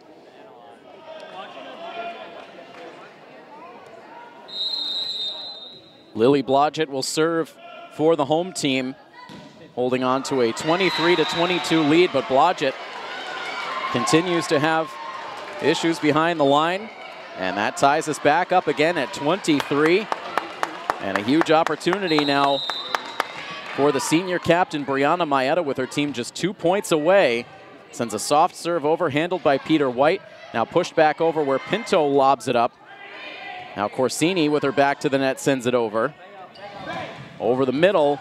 Lily Blodgett will serve for the home team, holding on to a 23-22 lead, but Blodgett continues to have issues behind the line, and that ties us back up again at 23. And a huge opportunity now for the senior captain, Brianna MIAA, with her team just 2 points away. Sends a soft serve over, handled by Peter White. Now pushed back over where Pinto lobs it up. Now Corsini with her back to the net sends it over. Over the middle,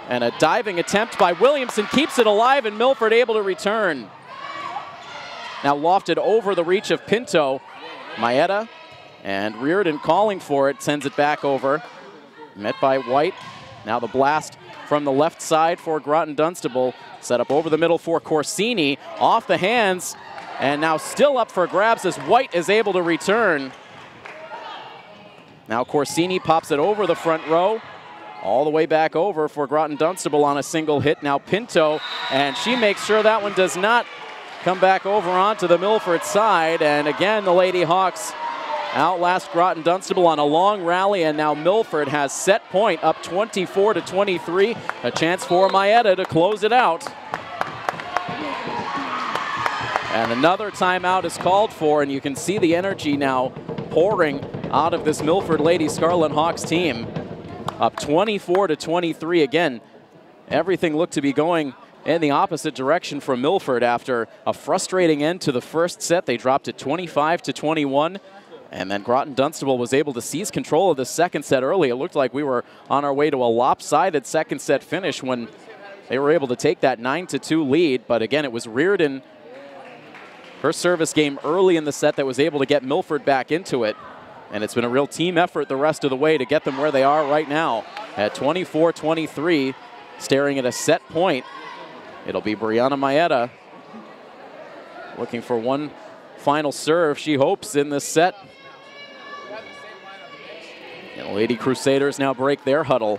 and a diving attempt by Williamson keeps it alive, and Milford able to return. Now lofted over the reach of Pinto. MIAA and Reardon calling for it, sends it back over. Met by White. Now the blast from the left side for Groton-Dunstable. Set up over the middle for Corsini. Off the hands, and now still up for grabs as White is able to return. Now Corsini pops it over the front row. All the way back over for Groton-Dunstable on a single hit. Now Pinto, and she makes sure that one does not come back over onto the Milford side. And again, the Lady Hawks outlast Groton-Dunstable on a long rally, and now Milford has set point up 24-23. A chance for MIAA to close it out. And another timeout is called for, and you can see the energy now pouring out of this Milford Lady Scarlet Hawks team. Up 24-23 again. Everything looked to be going in the opposite direction from Milford after a frustrating end to the first set. They dropped it 25-21. And then Groton-Dunstable was able to seize control of the second set early. It looked like we were on our way to a lopsided second set finish when they were able to take that 9-2 lead. But again, it was Reardon, her service game early in the set, that was able to get Milford back into it. And it's been a real team effort the rest of the way to get them where they are right now at 24-23, staring at a set point. It'll be Brianna MIAA looking for one final serve, she hopes, in this set. And the Lady Crusaders now break their huddle.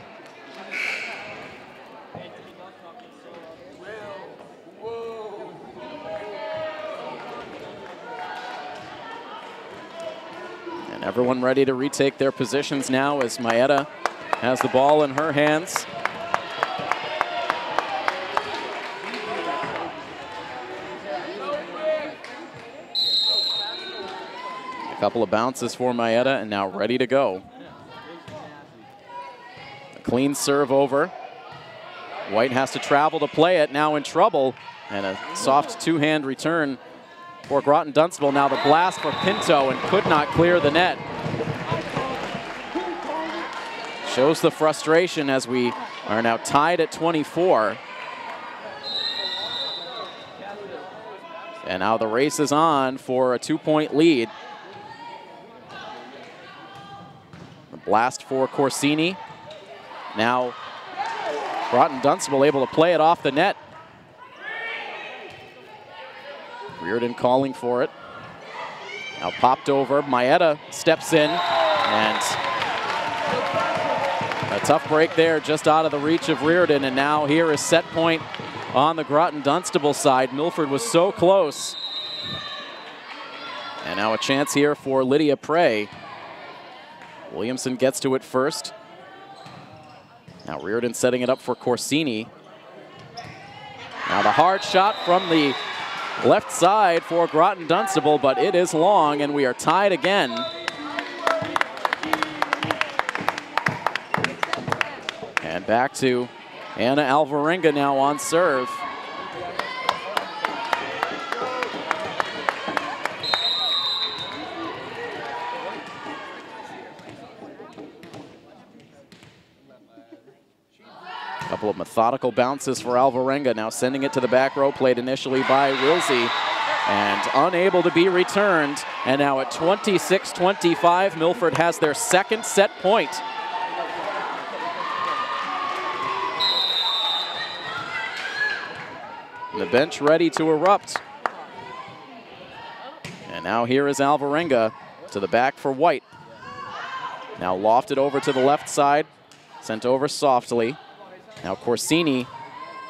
And everyone ready to retake their positions now as MIAA has the ball in her hands. A couple of bounces for MIAA, and now ready to go. A clean serve over. White has to travel to play it, now in trouble. And a soft two-hand return for Groton-Dunstable. Now the blast for Pinto, and could not clear the net. Shows the frustration as we are now tied at 24. And now the race is on for a 2-point lead. The blast for Corsini. Now Groton-Dunstable able to play it off the net. Reardon calling for it. Now popped over. MIAA steps in, and a tough break there just out of the reach of Reardon. And now here is set point on the Groton-Dunstable side. Milford was so close. And now a chance here for Lydia Prey. Williamson gets to it first. Now Reardon setting it up for Corsini. Now the hard shot from the left side for Groton-Dunstable, but it is long, and we are tied again. And back to Anna Alvarenga now on serve. Couple of methodical bounces for Alvarenga, now sending it to the back row, played initially by Wilsey, and unable to be returned. And now at 26-25, Milford has their second set point. And the bench ready to erupt. And now here is Alvarenga to the back for White. Now lofted over to the left side, sent over softly. Now Corsini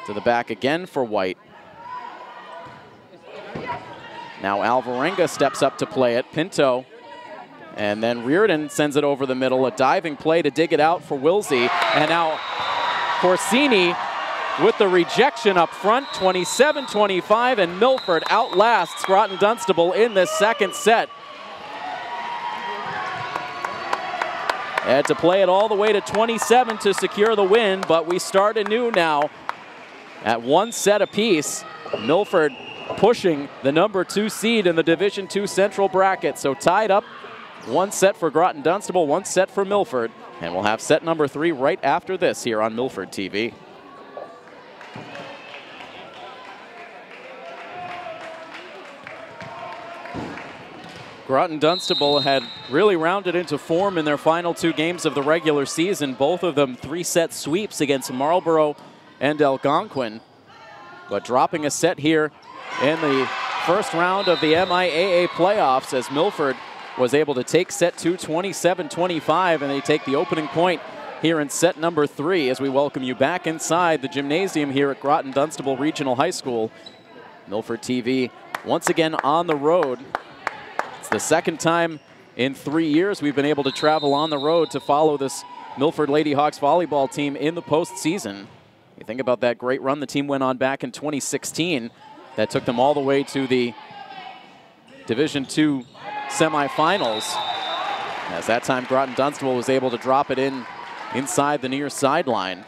to the back again for White. Now Alvarenga steps up to play it, Pinto. And then Reardon sends it over the middle, a diving play to dig it out for Wilsey. And now Corsini with the rejection up front, 27-25, and Milford outlasts Groton-Dunstable in this second set. Had to play it all the way to 27 to secure the win, but we start anew now at one set apiece. Milford pushing the #2 seed in the Division II Central bracket. So tied up, one set for Groton-Dunstable, one set for Milford. And we'll have set #3 right after this here on Milford TV. Groton-Dunstable had really rounded into form in their final 2 games of the regular season, both of them 3-set sweeps against Marlborough and Algonquin. But dropping a set here in the first round of the MIAA playoffs as Milford was able to take set 2 27-25, and they take the opening point here in set #3 as we welcome you back inside the gymnasium here at Groton-Dunstable Regional High School. Milford TV once again on the road. It's the second time in 3 years we've been able to travel on the road to follow this Milford Lady Hawks volleyball team in the postseason. You think about that great run the team went on back in 2016 that took them all the way to the Division II semifinals. As that time Groton-Dunstable was able to drop it in inside the near sideline.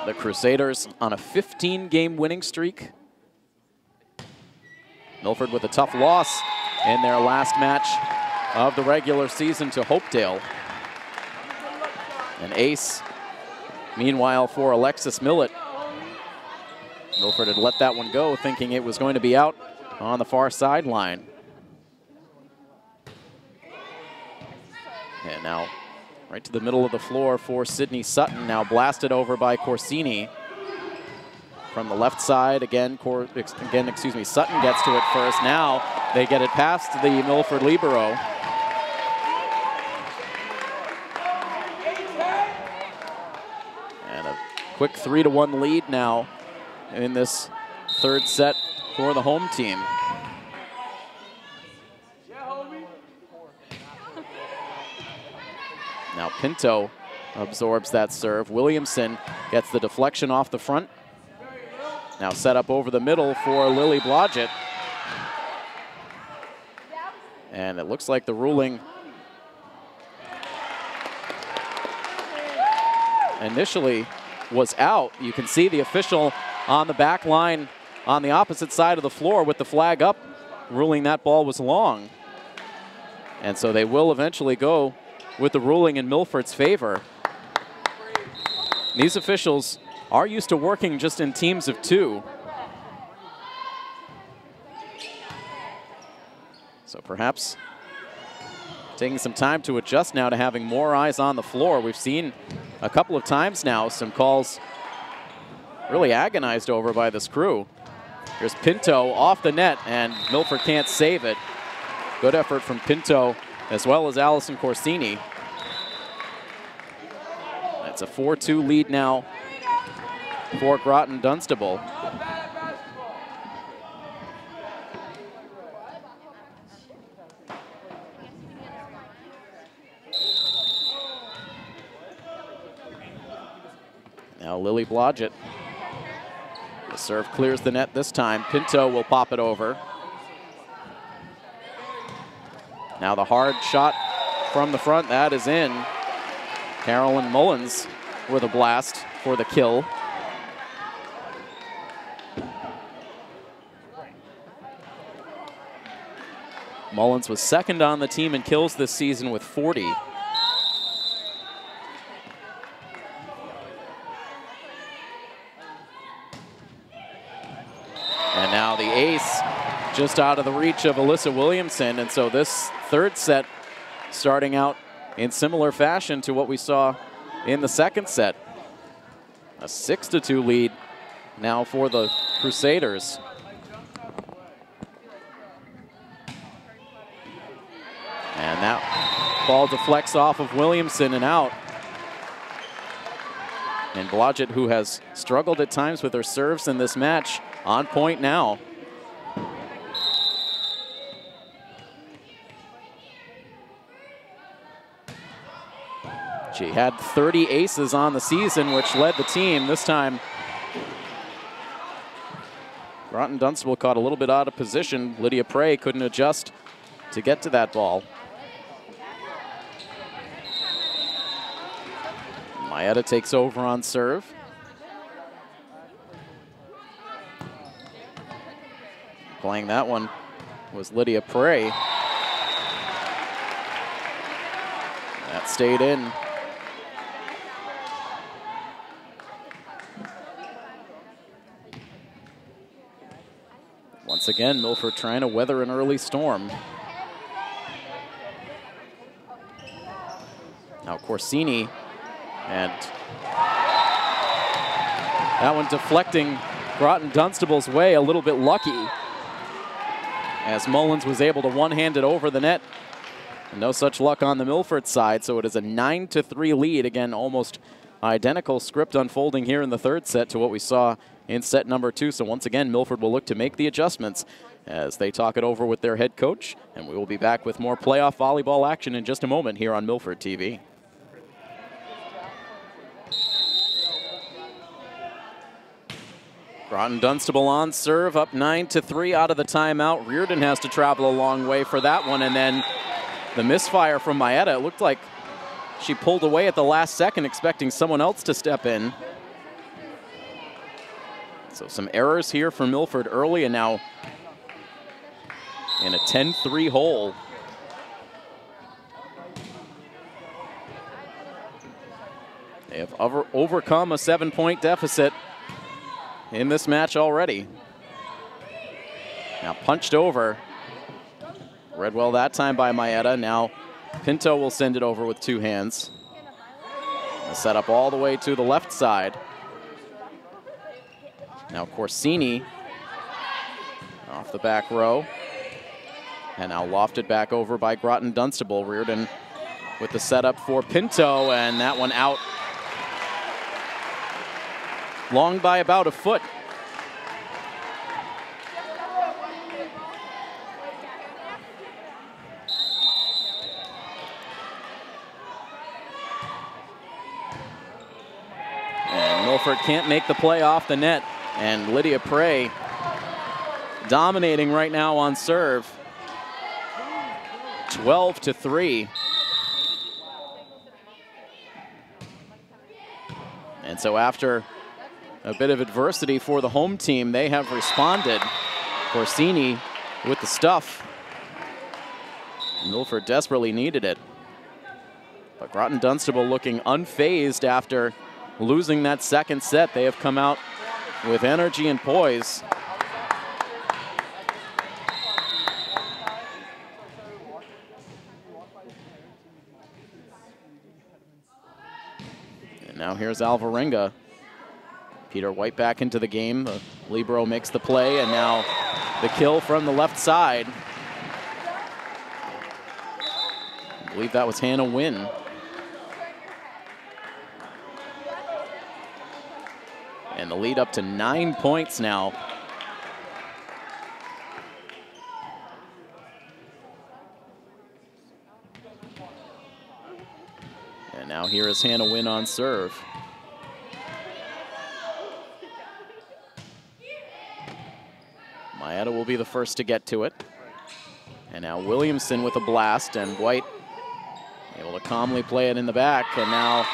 The Crusaders on a 15-game winning streak. Milford with a tough loss in their last match of the regular season to Hopedale. An ace, meanwhile, for Alexis Millett. Milford had let that one go, thinking it was going to be out on the far sideline. And now right to the middle of the floor for Sidney Sutton, now blasted over by Corsini. From the left side, Sutton gets to it first. Now they get it past the Milford libero. And a quick 3-1 lead now in this third set for the home team. Now Pinto absorbs that serve. Williamson gets the deflection off the front. Now set up over the middle for Lily Blodgett. And it looks like the ruling initially was out. You can see the official on the back line on the opposite side of the floor with the flag up, ruling that ball was long. And so they will eventually go with the ruling in Milford's favor. These officials are used to working just in teams of 2. So perhaps taking some time to adjust now to having more eyes on the floor. We've seen a couple of times now. Some calls really agonized over by this crew. Here's Pinto off the net, and Milford can't save it. Good effort from Pinto as well as Allison Corsini. It's a 4-2 lead now for Groton-Dunstable. Now Lily Blodgett. The serve clears the net this time. Pinto will pop it over. Now the hard shot from the front, that is in. Carolyn Mullins with a blast for the kill. Mullins was second on the team in kills this season with 40. And now the ace just out of the reach of Alyssa Williamson. And so this third set starting out in similar fashion to what we saw in the second set. A 6-2 lead now for the Crusaders. And that ball deflects off of Williamson and out. And Blodgett, who has struggled at times with her serves in this match, on point now. She had 30 aces on the season, which led the team. This time, Groton-Dunstable caught a little bit out of position. Lydia Prey couldn't adjust to get to that ball. MIAA takes over on serve. Playing that one was Lydia Prey. That stayed in. Once again, Milford trying to weather an early storm. Now Corsini, and that one deflecting Groton-Dunstable's way, a little bit lucky, as Mullins was able to one-hand it over the net. And no such luck on the Milford side, so it is a 9-3 lead. Again, almost identical script unfolding here in the third set to what we saw in set number 2. So once again, Milford will look to make the adjustments as they talk it over with their head coach. And we will be back with more playoff volleyball action in just a moment here on Milford TV. Groton-Dunstable on serve, up 9-3 out of the timeout. Reardon has to travel a long way for that one, and then the misfire from MIAA. It looked like she pulled away at the last second, expecting someone else to step in. So some errors here for Milford early, and now in a 10-3 hole. They have overcome a 7-point deficit in this match already. Now punched over. Read well that time by MIAA. Now Pinto will send it over with two hands. Set up all the way to the left side. Now Corsini off the back row. And now lofted back over by Groton-Dunstable. Reardon with the setup for Pinto, and that one out. Long by about a foot. And Milford can't make the play off the net. And Lydia Prey dominating right now on serve. 12-3. And so after a bit of adversity for the home team, they have responded. Corsini with the stuff. Milford desperately needed it. But Groton-Dunstable looking unfazed after losing that second set. They have come out with energy and poise. Now here's Alvarenga. Peter White back into the game. The libero makes the play, and now the kill from the left side. I believe that was Hannah Wynn. And the lead up to 9 points now. And now here is Hannah Wynn on serve. MIAA will be the first to get to it. And now Williamson with a blast, and White able to calmly play it in the back. And now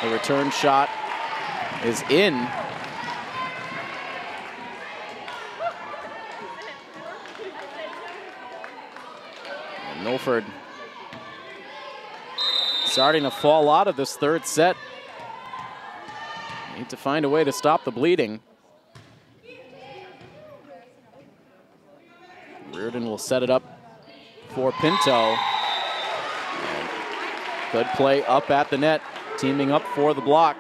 the return shot is in. And Milford starting to fall out of this third set. Need to find a way to stop the bleeding. Reardon will set it up for Pinto. And good play up at the net, teaming up for the block.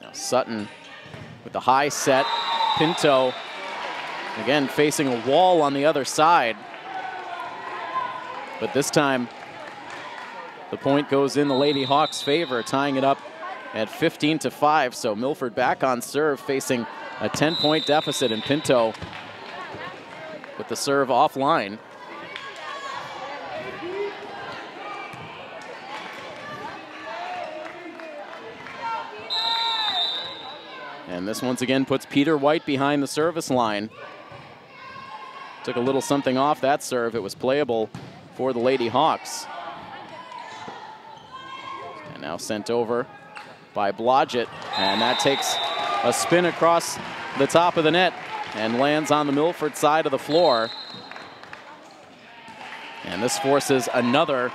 Now Sutton with the high set. Pinto again facing a wall on the other side. But this time, the point goes in the Lady Hawks' favor, tying it up at 15-5. So Milford back on serve, facing a 10-point deficit, and Pinto with the serve offline. And this once again puts Peter White behind the service line. Took a little something off that serve. It was playable for the Lady Hawks. And now sent over by Blodgett, and that takes a spin across the top of the net and lands on the Milford side of the floor. And this forces another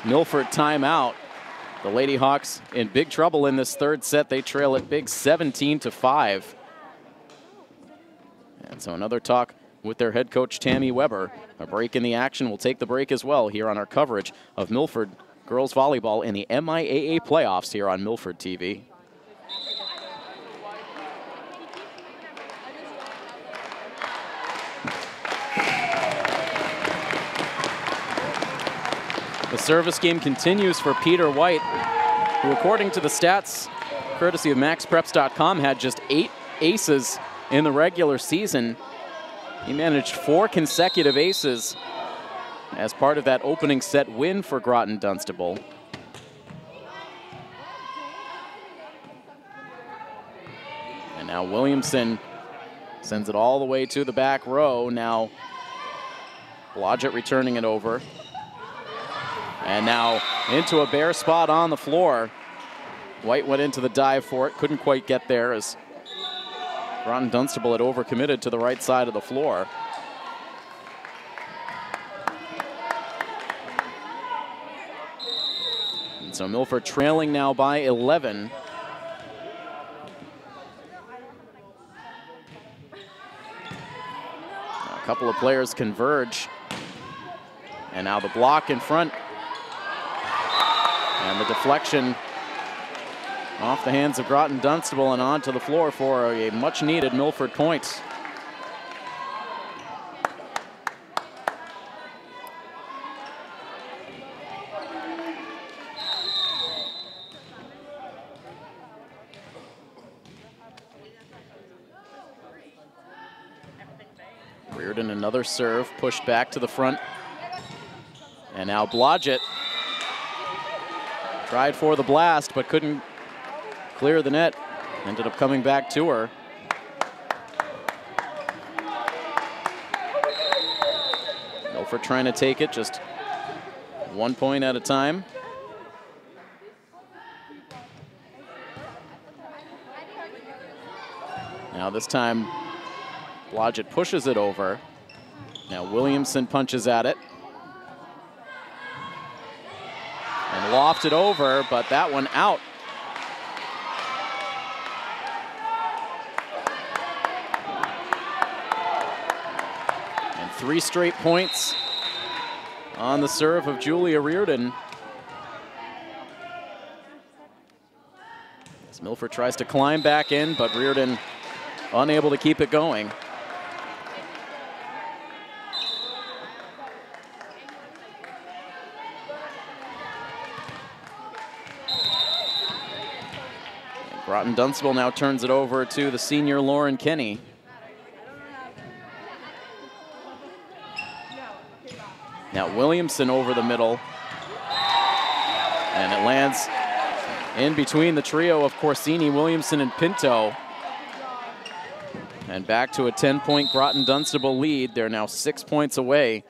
Milford timeout. The Lady Hawks in big trouble in this third set. They trail it big 17-5. And so another talk with their head coach, Tammy Weber. A break in the action. We'll take the break as well here on our coverage of Milford girls volleyball in the MIAA playoffs here on Milford TV. The service game continues for Peter White, who, according to the stats, courtesy of MaxPreps.com, had just 8 aces in the regular season. He managed 4 consecutive aces as part of that opening set win for Groton-Dunstable. And now Williamson sends it all the way to the back row. Now Blodgett returning it over. And now into a bare spot on the floor. White went into the dive for it, couldn't quite get there as Groton-Dunstable had overcommitted to the right side of the floor. And so Milford trailing now by 11. Now a couple of players converge. And now the block in front. And the deflection off the hands of Groton-Dunstable and onto the floor for a much-needed Milford point. Reardon, another serve, pushed back to the front. And now Blodgett tried for the blast, but couldn't clear the net. Ended up coming back to her. Milford trying to take it just 1 point at a time. Now this time, Blodgett pushes it over. Now Williamson punches at it. And lofted over, but that one out. 3 straight points on the serve of Julia Reardon. As Milford tries to climb back in, but Reardon unable to keep it going. Groton-Dunstable now turns it over to the senior Lauren Kenny. Now Williamson over the middle. And it lands in between the trio of Corsini, Williamson, and Pinto. And back to a 10-point Groton-Dunstable lead. They're now 6 points away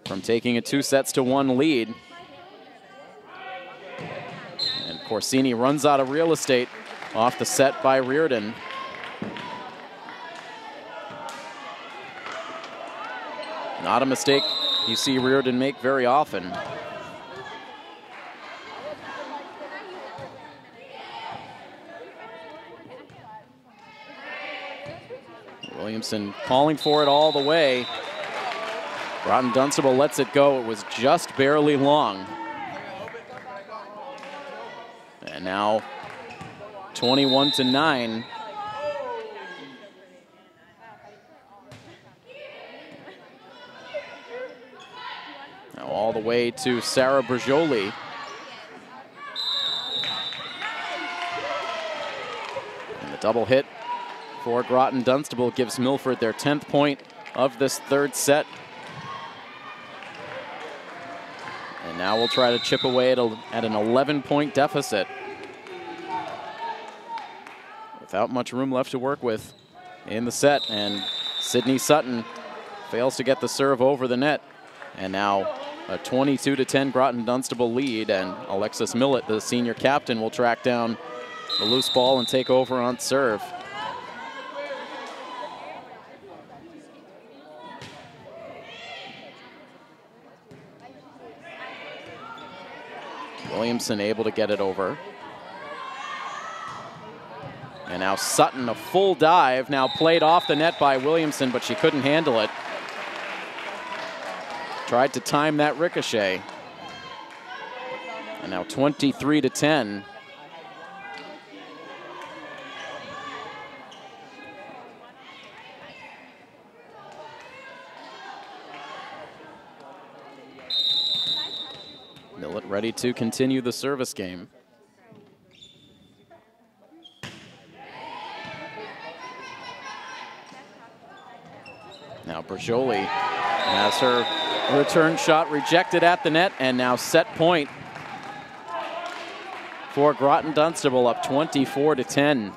from taking a 2-1 lead. And Corsini runs out of real estate off the set by Reardon. Not a mistake you see Reardon make very often. Williamson calling for it all the way. Groton-Dunstable lets it go. It was just barely long. And now 21-9. Now all the way to Sarah Bergioli. And the double hit for Groton-Dunstable gives Milford their 10th point of this third set. And now we'll try to chip away at an 11-point deficit. Without much room left to work with in the set, and Sidney Sutton fails to get the serve over the net. And now a 22-10 Groton-Dunstable lead, and Alexis Millett, the senior captain, will track down the loose ball and take over on serve. Williamson able to get it over. And now Sutton, a full dive, now played off the net by Williamson, but she couldn't handle it. Tried to time that ricochet. And now 23-10. Millett ready to continue the service game. Now Bergioli has her return shot rejected at the net, and now set point for Groton-Dunstable, up 24-10.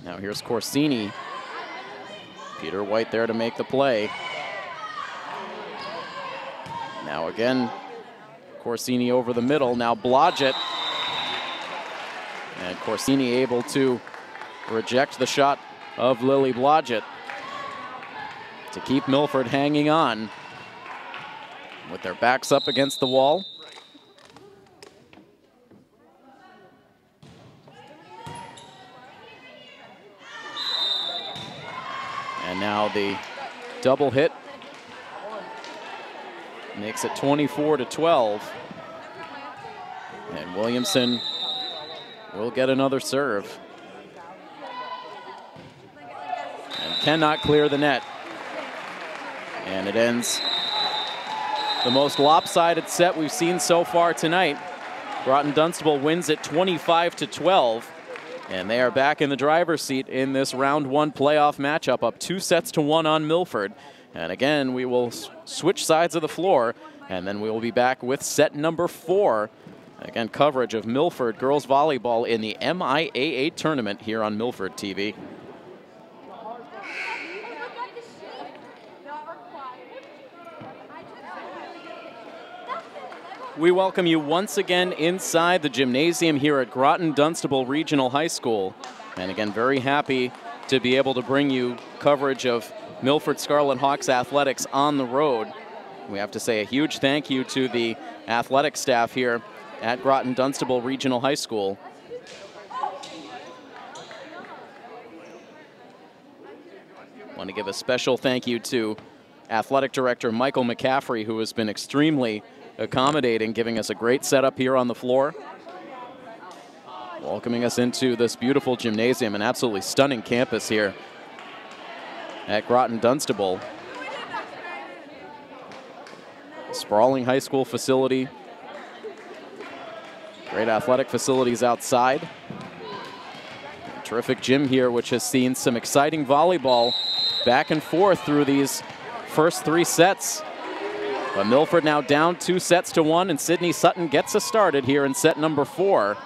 Now here's Corsini. Peter White there to make the play. Now again, Corsini over the middle. Now Blodgett. And Corsini able to reject the shot of Lily Blodgett to keep Milford hanging on with their backs up against the wall. And now the double hit makes it 24-12. And Williamson will get another serve. And cannot clear the net. And it ends the most lopsided set we've seen so far tonight. Groton-Dunstable wins it 25-12. And they are back in the driver's seat in this round one playoff matchup, up 2-1 on Milford. And again, we will switch sides of the floor, and then we will be back with set number 4. Again, coverage of Milford girls volleyball in the MIAA tournament here on Milford TV. We welcome you once again inside the gymnasium here at Groton-Dunstable Regional High School. And again, very happy to be able to bring you coverage of Milford Scarlet Hawks athletics on the road. we have to say a huge thank you to the athletic staff here at Groton-Dunstable Regional High School. Want to give a special thank you to Athletic Director Michael McCaffrey, who has been extremely accommodating, giving us a great setup here on the floor, welcoming us into this beautiful gymnasium, an absolutely stunning campus here at Groton-Dunstable. Sprawling high school facility, great athletic facilities outside. A terrific gym here, which has seen some exciting volleyball back and forth through these first 3 sets. But Milford now down 2-1, and Sidney Sutton gets us started here in set number 4.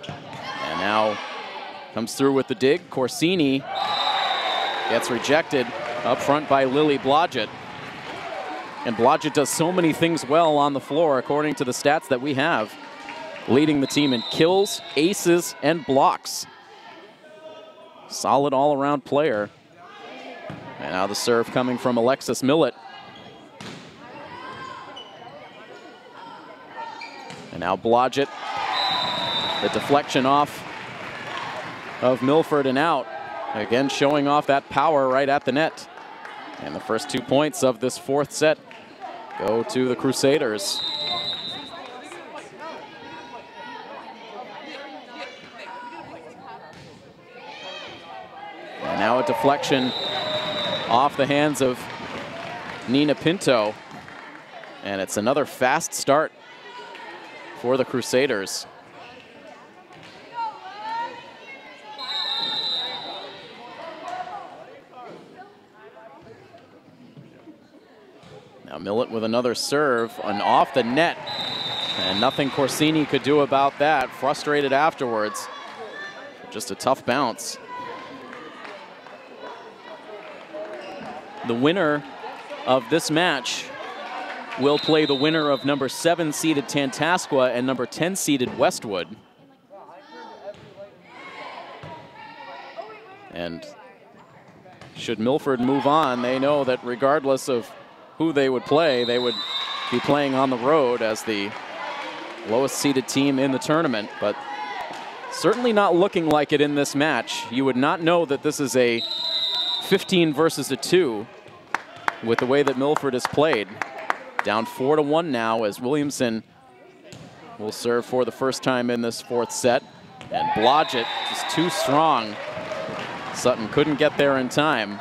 And now comes through with the dig. Corsini gets rejected up front by Lily Blodgett. And Blodgett does so many things well on the floor, according to the stats that we have, leading the team in kills, aces, and blocks. Solid all-around player. And now the serve coming from Alexis Millett. And now Blodgett, the deflection off of Milford and out. Again, showing off that power right at the net. And the first 2 points of this 4th set go to the Crusaders. And now a deflection off the hands of Nina Pinto. And it's another fast start for the Crusaders. Now Millett with another serve and off the net. And nothing Corsini could do about that. Frustrated afterwards. Just a tough bounce. The winner of this match will play the winner of number 7 seeded Tantascwa and number 10 seeded Westwood. And should Milford move on, they know that regardless of who they would play, they would be playing on the road as the lowest seeded team in the tournament, but certainly not looking like it in this match. You would not know that this is a 15 versus a 2 with the way that Milford has played. Down 4-1 now as Williamson will serve for the first time in this 4th set. And Blodgett just too strong. Sutton couldn't get there in time.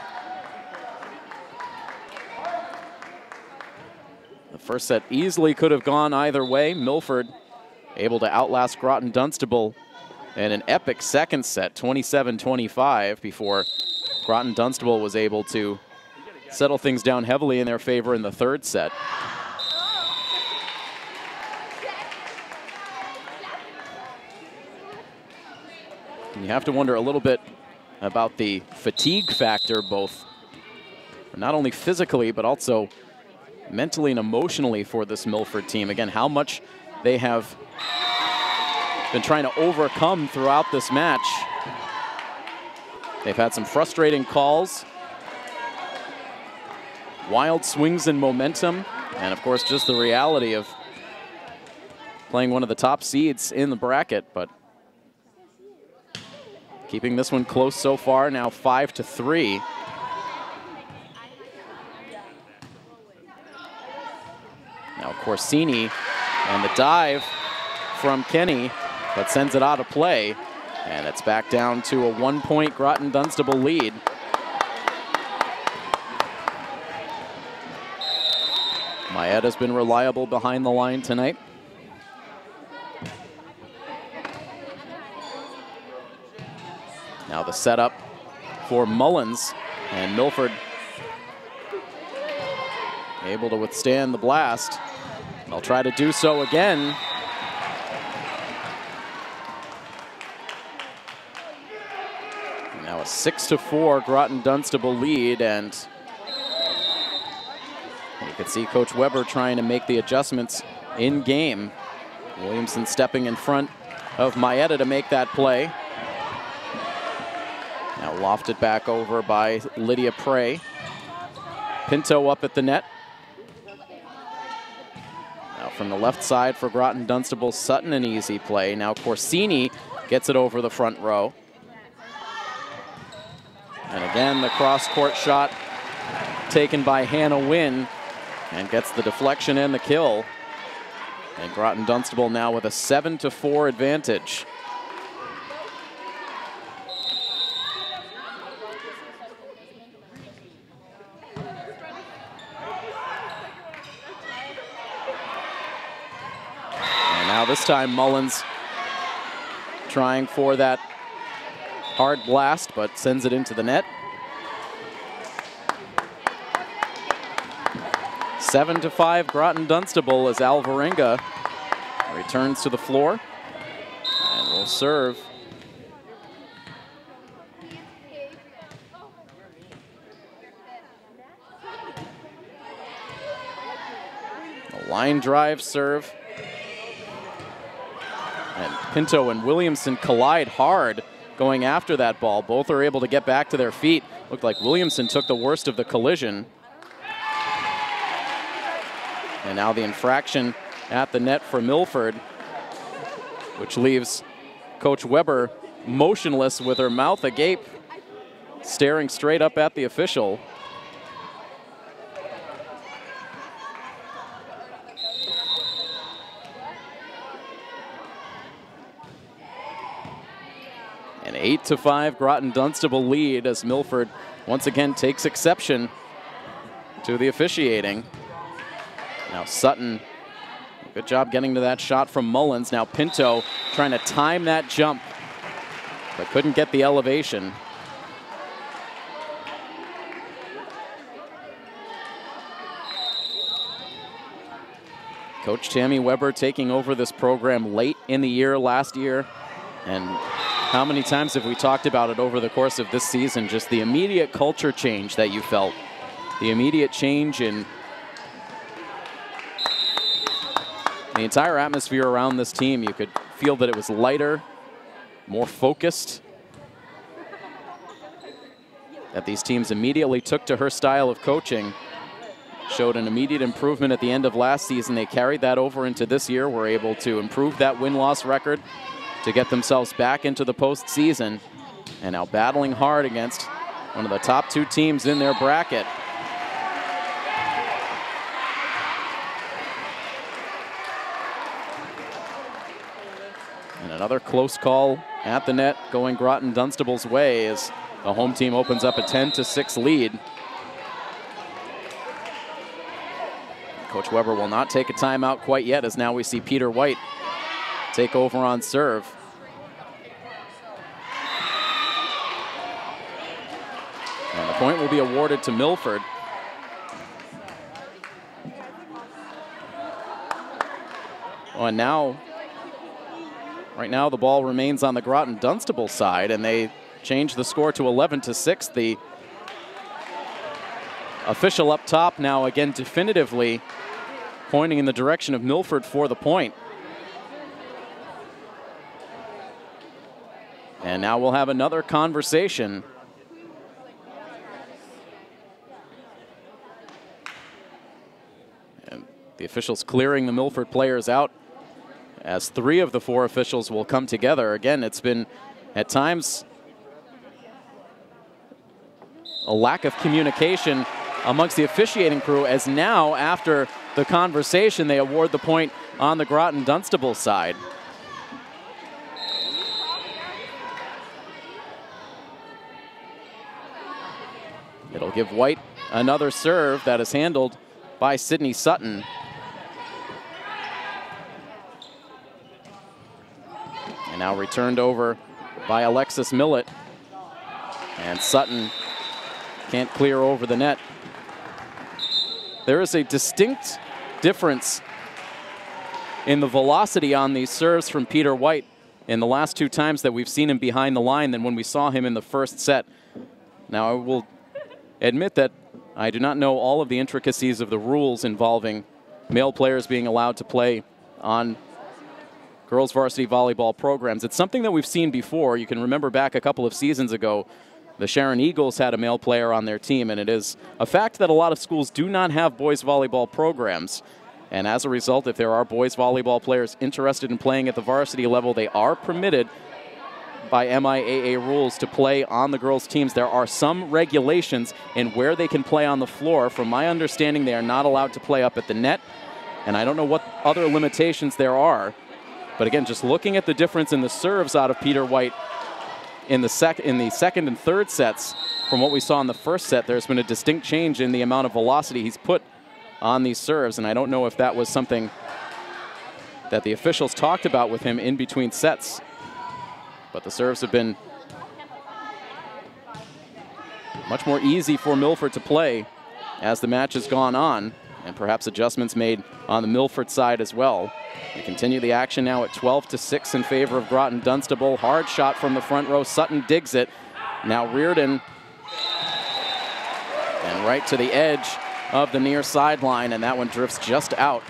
The first set easily could have gone either way. Milford able to outlast Groton-Dunstable in an epic second set, 27-25, before Groton-Dunstable was able to settle things down heavily in their favor in the 3rd set. And you have to wonder a little bit about the fatigue factor, both not only physically, but also mentally and emotionally for this Milford team. Again, how much they have been trying to overcome throughout this match. They've had some frustrating calls, wild swings in momentum, and of course just the reality of playing one of the top seeds in the bracket, but keeping this one close so far, now 5-3. Now Corsini and the dive from Kenny, but sends it out of play. And it's back down to a 1-point Groton-Dunstable lead. MIAA has been reliable behind the line tonight. Now the setup for Mullins, and Milford able to withstand the blast. They'll try to do so again. Now a 6-4 Groton-Dunstable lead, and you can see Coach Weber trying to make the adjustments in game. Williamson stepping in front of MIAA to make that play. Now lofted back over by Lydia Prey. Pinto up at the net. Now from the left side for Groton-Dunstable, Sutton an easy play. Now Corsini gets it over the front row. And again, the cross-court shot taken by Hannah Wynn and gets the deflection and the kill. And Groton-Dunstable now with a 7-4 advantage. And now this time Mullins trying for that hard blast, but sends it into the net. 7-5 Groton-Dunstable as Alvarenga returns to the floor and will serve. A line drive serve. And Pinto and Williamson collide hard going after that ball. Both are able to get back to their feet. Looked like Williamson took the worst of the collision. And now the infraction at the net for Milford, which leaves Coach Weber motionless with her mouth agape, staring straight up at the official. An 8-5 Groton-Dunstable lead as Milford once again takes exception to the officiating. Now Sutton, good job getting to that shot from Mullins. Now Pinto trying to time that jump, but couldn't get the elevation. Coach Tammy Weber taking over this program late in the year last year. And how many times have we talked about it over the course of this season? Just the immediate culture change that you felt. The immediate change in the entire atmosphere around this team. You could feel that it was lighter, more focused. That these teams immediately took to her style of coaching. Showed an immediate improvement at the end of last season. They carried that over into this year. Were able to improve that win-loss record to get themselves back into the postseason. And now battling hard against one of the top two teams in their bracket. And another close call at the net going Groton-Dunstable's way as the home team opens up a 10-6 lead. Coach Weber will not take a timeout quite yet, as now we see Peter White take over on serve. And the point will be awarded to Milford. Oh, and now, right now the ball remains on the Groton-Dunstable side, and they change the score to 11-6. The official up top now again definitively pointing in the direction of Milford for the point. And now we'll have another conversation. And the officials clearing the Milford players out as 3 of the 4 officials will come together. Again, it's been at times a lack of communication amongst the officiating crew, as now after the conversation they award the point on the Groton-Dunstable side. It'll give White another serve that is handled by Sidney Sutton. And now returned over by Alexis Millett. And Sutton can't clear over the net. There is a distinct difference in the velocity on these serves from Peter White in the last 2 times that we've seen him behind the line than when we saw him in the first set. Now, I will admit that I do not know all of the intricacies of the rules involving male players being allowed to play on girls varsity volleyball programs. It's something that we've seen before. You can remember back a couple of seasons ago, the Sharon Eagles had a male player on their team, and it is a fact that a lot of schools do not have boys volleyball programs. And as a result, if there are boys volleyball players interested in playing at the varsity level, they are permitted by MIAA rules to play on the girls' teams. There are some regulations in where they can play on the floor. From my understanding, they are not allowed to play up at the net, and I don't know what other limitations there are. But again, just looking at the difference in the serves out of Peter White in the second and third sets from what we saw in the first set, there's been a distinct change in the amount of velocity he's put on these serves, and I don't know if that was something that the officials talked about with him in between sets. But the serves have been much more easy for Milford to play as the match has gone on, and perhaps adjustments made on the Milford side as well. We continue the action now at 12-6 in favor of Groton-Dunstable. Hard shot from the front row. Sutton digs it. Now Reardon, and right to the edge of the near sideline, and that one drifts just out.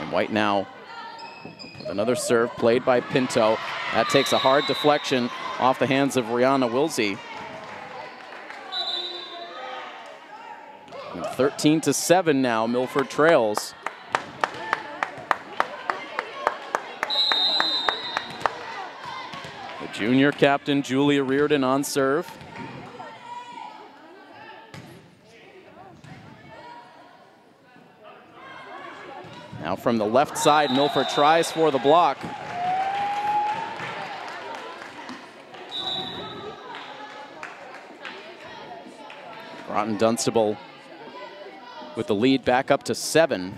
And White now with another serve played by Pinto. That takes a hard deflection off the hands of Rihanna Wilsey. 13-7 now, Milford trails. The junior captain, Julia Reardon, on serve. Now from the left side, Milford tries for the block. Groton-Dunstable with the lead back up to 7.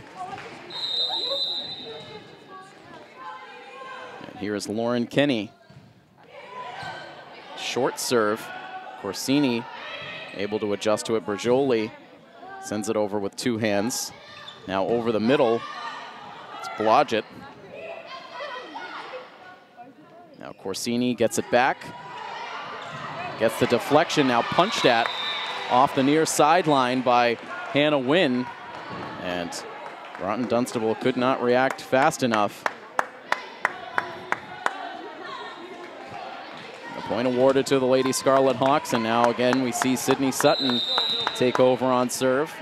And here is Lauren Kenny. Short serve. Corsini able to adjust to it. Bergioli sends it over with 2 hands. Now over the middle. It's Blodgett. Now Corsini gets it back. Gets the deflection, now punched at off the near sideline by Hannah Wynn. And Groton-Dunstable could not react fast enough. The point awarded to the Lady Scarlet Hawks, and now again we see Sidney Sutton take over on serve.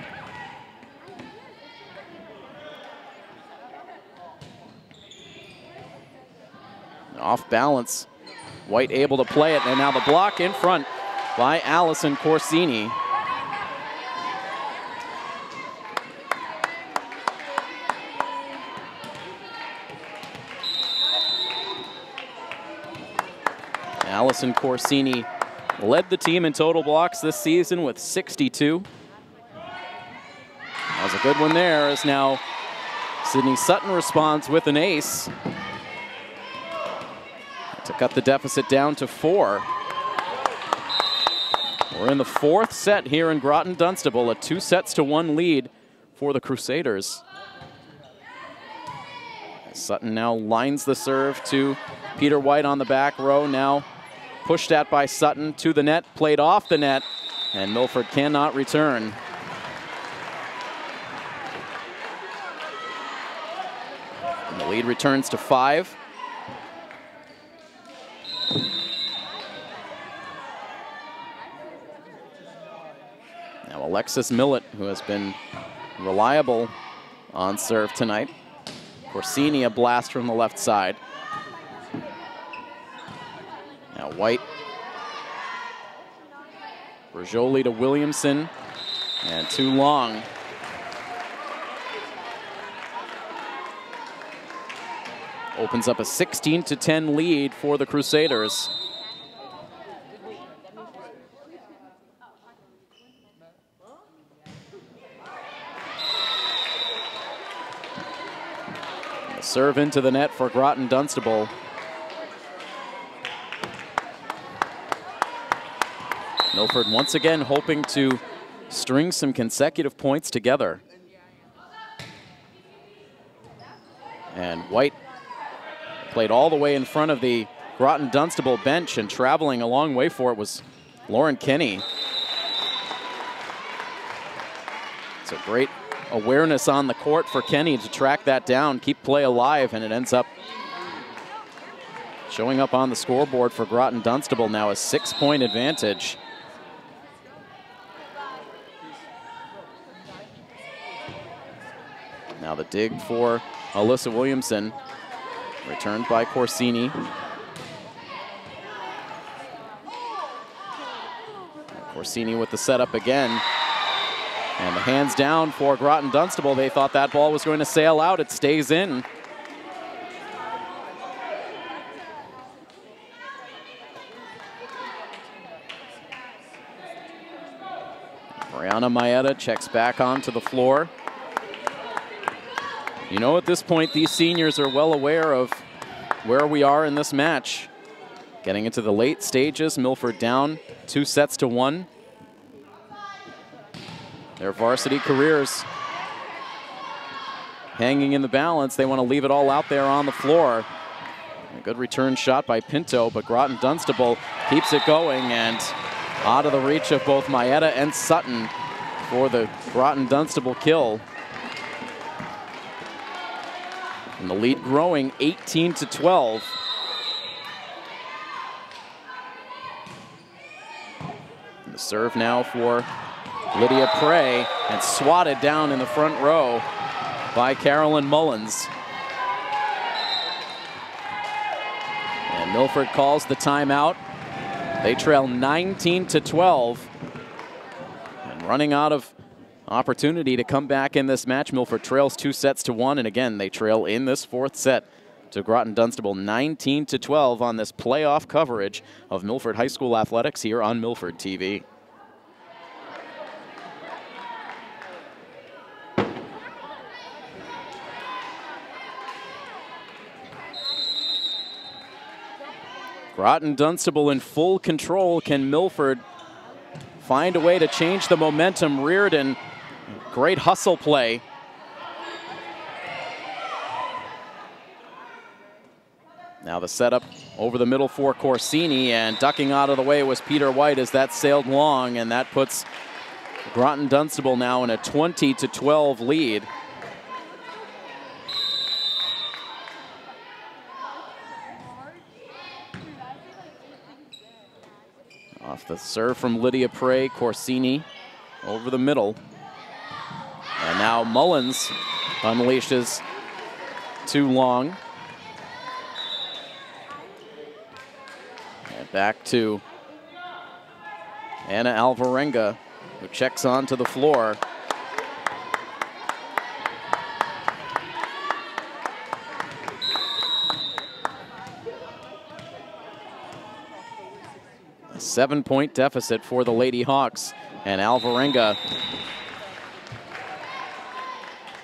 Off balance, White able to play it, and now the block in front by Allison Corsini. Allison Corsini led the team in total blocks this season with 62. That was a good one there, as now Sidney Sutton responds with an ace to cut the deficit down to 4. We're in the 4th set here in Groton-Dunstable, a 2-1 lead for the Crusaders. Sutton now lines the serve to Peter White on the back row, now pushed at by Sutton to the net, played off the net, and Milford cannot return. And the lead returns to 5. Now Alexis Millett, who has been reliable on serve tonight. Corsini, a blast from the left side. Now White. Bergioli to Williamson, and too long. Opens up a 16-10 lead for the Crusaders. Serve into the net for Groton-Dunstable. Milford once again hoping to string some consecutive points together. And White played all the way in front of the Groton-Dunstable bench, and traveling a long way for it was Lauren Kenny. So great awareness on the court for Kenny to track that down, keep play alive, and it ends up showing up on the scoreboard for Groton-Dunstable now, a 6-point advantage. Now the dig for Alyssa Williamson, returned by Corsini. Corsini with the setup again. And the hands down for Groton-Dunstable. They thought that ball was going to sail out. It stays in. MIAA checks back onto the floor. You know, at this point, these seniors are well aware of where we are in this match. Getting into the late stages, Milford down 2-1. Their varsity careers hanging in the balance. They want to leave it all out there on the floor. A good return shot by Pinto, but Groton-Dunstable keeps it going, and out of the reach of both MIAA and Sutton for the Groton-Dunstable kill. And the lead growing 18-12. And the serve now for Lydia Prey, and swatted down in the front row by Carolyn Mullins. And Milford calls the timeout. They trail 19-12. And running out of opportunity to come back in this match, Milford trails 2-1, and again, they trail in this fourth set to Groton-Dunstable 19-12 on this playoff coverage of Milford High School athletics here on Milford TV. Groton-Dunstable in full control. Can Milford find a way to change the momentum? Reardon, great hustle play. Now the setup over the middle for Corsini, and ducking out of the way was Peter White as that sailed long, and that puts Groton-Dunstable now in a 20-12 lead. Off the serve from Lydia Prey, Corsini over the middle. And now Mullins unleashes too long. And back to Anna Alvarenga, who checks onto the floor. A 7-point deficit for the Lady Hawks, and Alvarenga.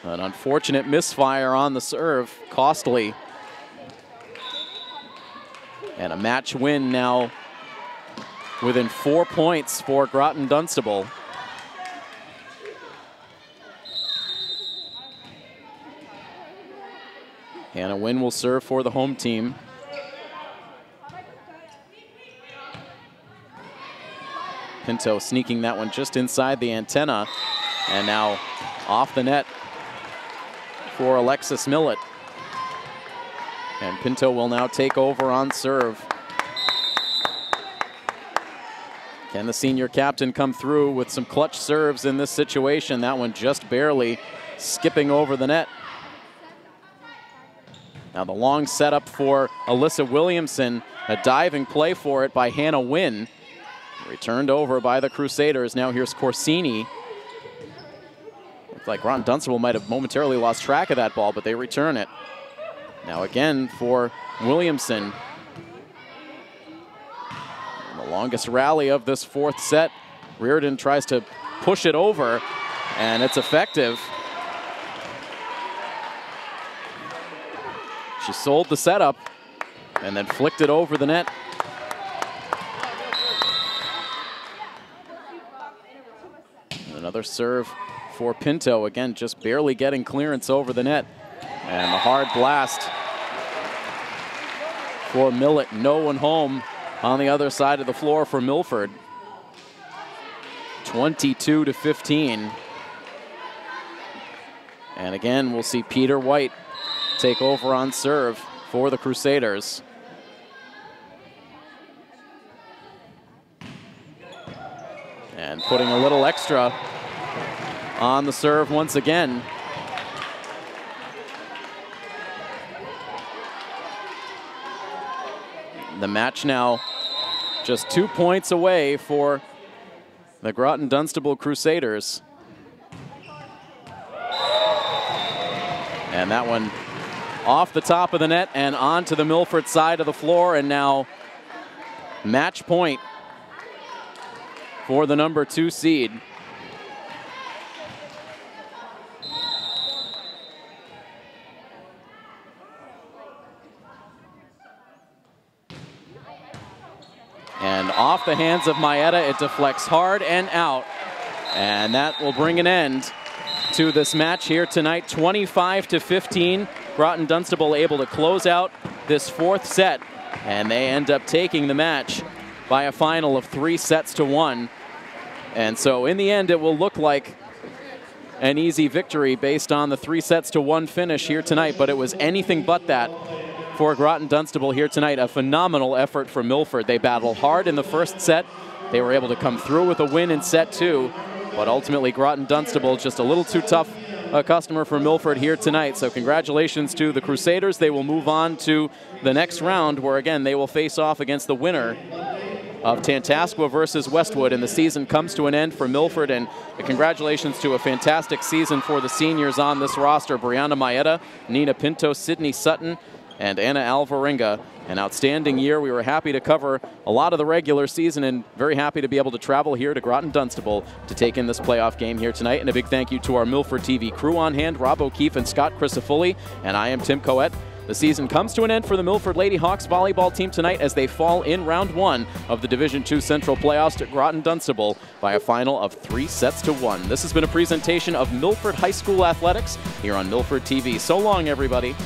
An unfortunate misfire on the serve, costly. And a match win now within 4 points for Groton-Dunstable. Hannah Wynn will serve for the home team. Pinto sneaking that one just inside the antenna, and now off the net for Alexis Millett. And Pinto will now take over on serve. Can the senior captain come through with some clutch serves in this situation? That one just barely skipping over the net. Now the long setup for Alyssa Williamson, a diving play for it by Hannah Wynn. Returned over by the Crusaders. Now here's Corsini. Looks like Groton-Dunstable might have momentarily lost track of that ball, but they return it. Now again for Williamson. And the longest rally of this fourth set. Reardon tries to push it over, and it's effective. She sold the setup and then flicked it over the net. Another serve for Pinto. Again, just barely getting clearance over the net. And the hard blast for Millett. No one home on the other side of the floor for Milford. 22-15. And again, we'll see Peter White take over on serve for the Crusaders. And putting a little extra on the serve once again. The match now just 2 points away for the Groton-Dunstable Crusaders. And that one off the top of the net and onto the Milford side of the floor, and now match point for the number 2 seed. And off the hands of MIAA, it deflects hard and out. And that will bring an end to this match here tonight. 25-15. Groton-Dunstable able to close out this 4th set, and they end up taking the match by a final of 3-1. And so in the end, it will look like an easy victory based on the 3-1 finish here tonight, but it was anything but that for Groton-Dunstable here tonight. A phenomenal effort from Milford. They battled hard in the 1st set. They were able to come through with a win in set 2, but ultimately Groton-Dunstable just a little too tough a customer for Milford here tonight. So congratulations to the Crusaders. They will move on to the next round, where again they will face off against the winner of Tantascwa versus Westwood, and the season comes to an end for Milford. And congratulations to a fantastic season for the seniors on this roster: Brianna MIAA, Nina Pinto, Sidney Sutton, and Anna Alvarenga. An outstanding year. We were happy to cover a lot of the regular season, and very happy to be able to travel here to Groton-Dunstable to take in this playoff game here tonight. And a big thank you to our Milford TV crew on hand, Rob O'Keefe and Scott Crisafulli, and I am Tim Coette. The season comes to an end for the Milford Lady Hawks volleyball team tonight as they fall in round 1 of the Division II Central playoffs to Groton-Dunstable by a final of 3-1. This has been a presentation of Milford High School Athletics here on Milford TV. So long, everybody.